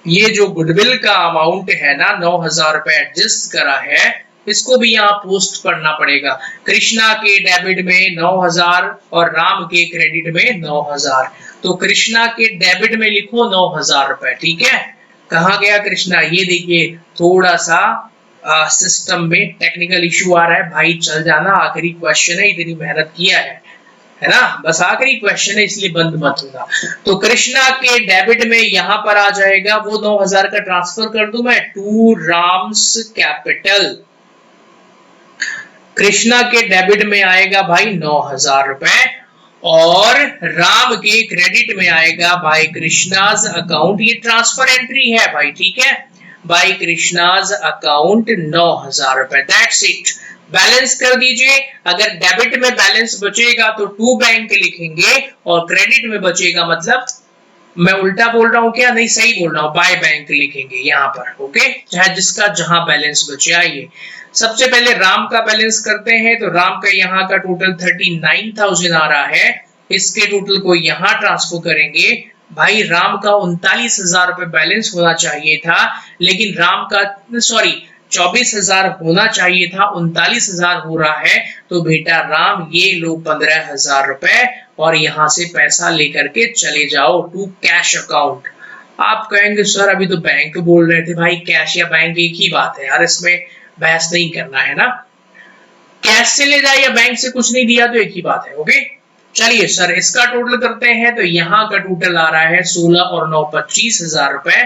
ये जो गुडविल का अमाउंट है ना 9,000 रुपए एडजस्ट करा है, इसको भी यहाँ पोस्ट करना पड़ेगा। कृष्णा के डेबिट में 9,000 और राम के क्रेडिट में 9,000, तो कृष्णा के डेबिट में लिखो 9,000 रुपए। ठीक है, कहाँ गया कृष्णा, ये देखिए थोड़ा सा सिस्टम में टेक्निकल इश्यू आ रहा है भाई, चल जाना, आखिरी क्वेश्चन है, इतनी मेहनत किया है ना, बस आखिरी क्वेश्चन है, इसलिए बंद मत होगा। तो कृष्णा के डेबिट में यहां पर आ जाएगा, वो 9,000 का ट्रांसफर कर दूं मैं टू राम्स कैपिटल। कृष्णा के डेबिट में आएगा भाई 9,000 रुपए, और राम के क्रेडिट में आएगा भाई कृष्णाज अकाउंट, ये ट्रांसफर एंट्री है भाई। ठीक है, बाय कृष्णाज अकाउंट 9,000 रुपए, दैट्स इट। बैलेंस कर दीजिए, अगर डेबिट में बैलेंस बचेगा तो टू बैंक लिखेंगे, और क्रेडिट में बचेगा, मतलब मैं उल्टा बोल रहा हूं क्या, नहीं सही बोल रहा हूं, बाय बैंक लिखेंगे यहाँ पर। ओके, चाहे जिसका जहां बैलेंस बचे। आइए सबसे पहले राम का बैलेंस करते हैं, तो राम का यहाँ का टोटल 39,000 आ रहा है, इसके टोटल को यहाँ ट्रांसफर करेंगे। भाई राम का 39,000 रुपए बैलेंस होना चाहिए था, लेकिन राम का 24,000 होना चाहिए था, 39,000 हो रहा है, तो बेटा राम ये लो 15,000 रुपए, और यहां से पैसा लेकर के चले जाओ टू कैश अकाउंट। आप कहेंगे सर अभी तो बैंक बोल रहे थे, भाई कैश या बैंक एक ही बात है यार, इसमें बहस नहीं करना है ना, कैश से ले जाए या बैंक से कुछ नहीं दिया तो एक ही बात है। ओके, चलिए सर इसका टोटल करते हैं, तो यहाँ का टोटल आ रहा है 16 और 9 25,000 रुपए,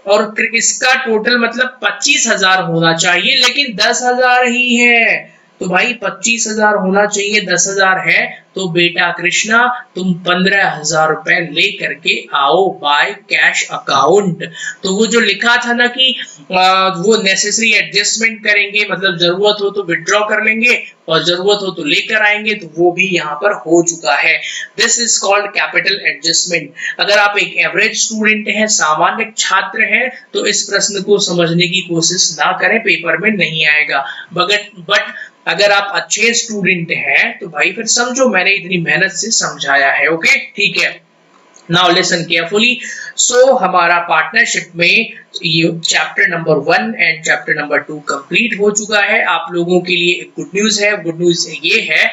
और इसका टोटल मतलब 25,000 होना चाहिए, लेकिन 10,000 ही है, तो भाई 25,000 होना चाहिए, 10,000 है, तो बेटा कृष्णा तुम 15,000 रुपए ले करके आओ बाय कैश अकाउंट। तो वो जो लिखा था ना कि वो नेसेसरी एडजस्टमेंट करेंगे, मतलब जरूरत हो तो विड्रॉ कर लेंगे और जरूरत हो तो लेकर आएंगे, तो वो भी यहाँ पर हो चुका है। This is called capital adjustment. अगर आप एक एवरेज स्टूडेंट हैं, सामान्य छात्र हैं, तो इस प्रश्न को समझने की कोशिश ना करें, पेपर में नहीं आएगा। बट अगर आप अच्छे स्टूडेंट हैं तो भाई फिर समझो, मैंने इतनी मेहनत से समझाया है। ओके ठीक है, नाउ लिसन केयरफुली। सो हमारा पार्टनरशिप में ये chapter number 1 and chapter number 2 complete हो चुका है। आप लोगों के लिए एक गुड न्यूज है। गुड न्यूज ये है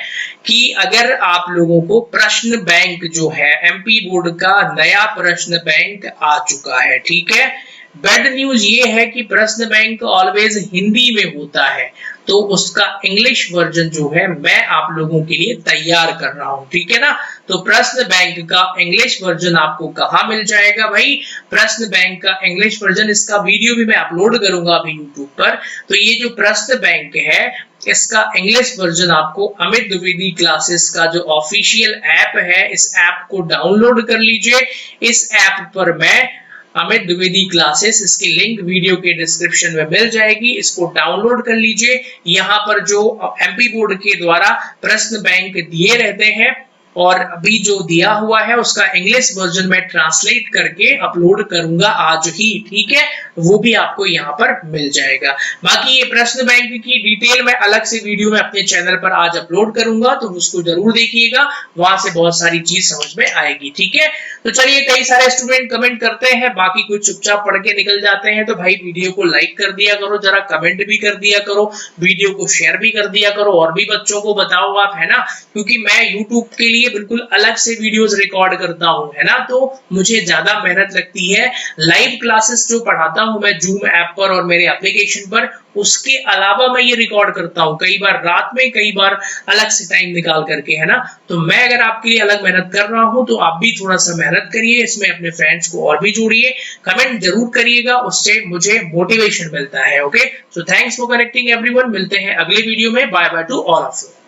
कि अगर आप लोगों को प्रश्न बैंक जो है एमपी बोर्ड का नया प्रश्न बैंक आ चुका है, ठीक है। बैड न्यूज ये है कि प्रश्न बैंक ऑलवेज हिंदी में होता है, तो उसका इंग्लिश वर्जन जो है मैं आप लोगों के लिए तैयार कर रहा हूं, ठीक है ना। तो प्रश्न बैंक का इंग्लिश वर्जन आपको कहां मिल जाएगा भाई? प्रश्न बैंक का इंग्लिश वर्जन, इसका वीडियो भी मैं अपलोड करूंगा अभी यूट्यूब पर। तो ये जो प्रश्न बैंक है इसका इंग्लिश वर्जन आपको अमित द्विवेदी क्लासेस का जो ऑफिशियल ऐप है, इस ऐप को डाउनलोड कर लीजिए। इस ऐप पर मैं अमित द्विवेदी क्लासेस, इसकी लिंक वीडियो के डिस्क्रिप्शन में मिल जाएगी, इसको डाउनलोड कर लीजिए। यहाँ पर जो एमपी बोर्ड के द्वारा प्रश्न बैंक दिए रहते हैं और अभी जो दिया हुआ है उसका इंग्लिश वर्जन में ट्रांसलेट करके अपलोड करूंगा आज ही, ठीक है। वो भी आपको यहाँ पर मिल जाएगा। बाकी ये प्रश्न बैंक की डिटेल में अलग से वीडियो में अपने चैनल पर आज अपलोड करूंगा, तो उसको जरूर देखिएगा, वहां से बहुत सारी चीज समझ में आएगी, ठीक है। तो चलिए, कई सारे स्टूडेंट कमेंट करते हैं, बाकी कुछ चुपचाप पढ़ के निकल जाते हैं। तो भाई वीडियो को लाइक कर दिया करो, जरा कमेंट भी कर दिया करो, वीडियो को शेयर भी कर दिया करो, और भी बच्चों को बताओ आप, है ना। क्योंकि मैं यूट्यूब के लिए बिल्कुल अलग से वीडियोस रिकॉर्ड करता हूं, है ना, तो मुझे ज्यादा मेहनत लगती है। लाइव क्लासेस जो पढ़ाता हूं मैं जूम ऐप पर और मेरे एप्लीकेशन पर, उसके अलावा मैं ये रिकॉर्ड करता हूं कई बार रात में, कई बार अलग से टाइम निकाल करके, है ना। तो मैं अगर आपके लिए अलग मेहनत कर रहा हूं तो आप भी थोड़ा सा मेहनत करिए, इसमें अपने फ्रेंड्स को और भी जोड़िए, कमेंट जरूर करिएगा, उससे मुझे मोटिवेशन मिलता है। Okay, so thanks for connecting everyone. मिलते हैं अगले वीडियो में। Bye bye to all of you.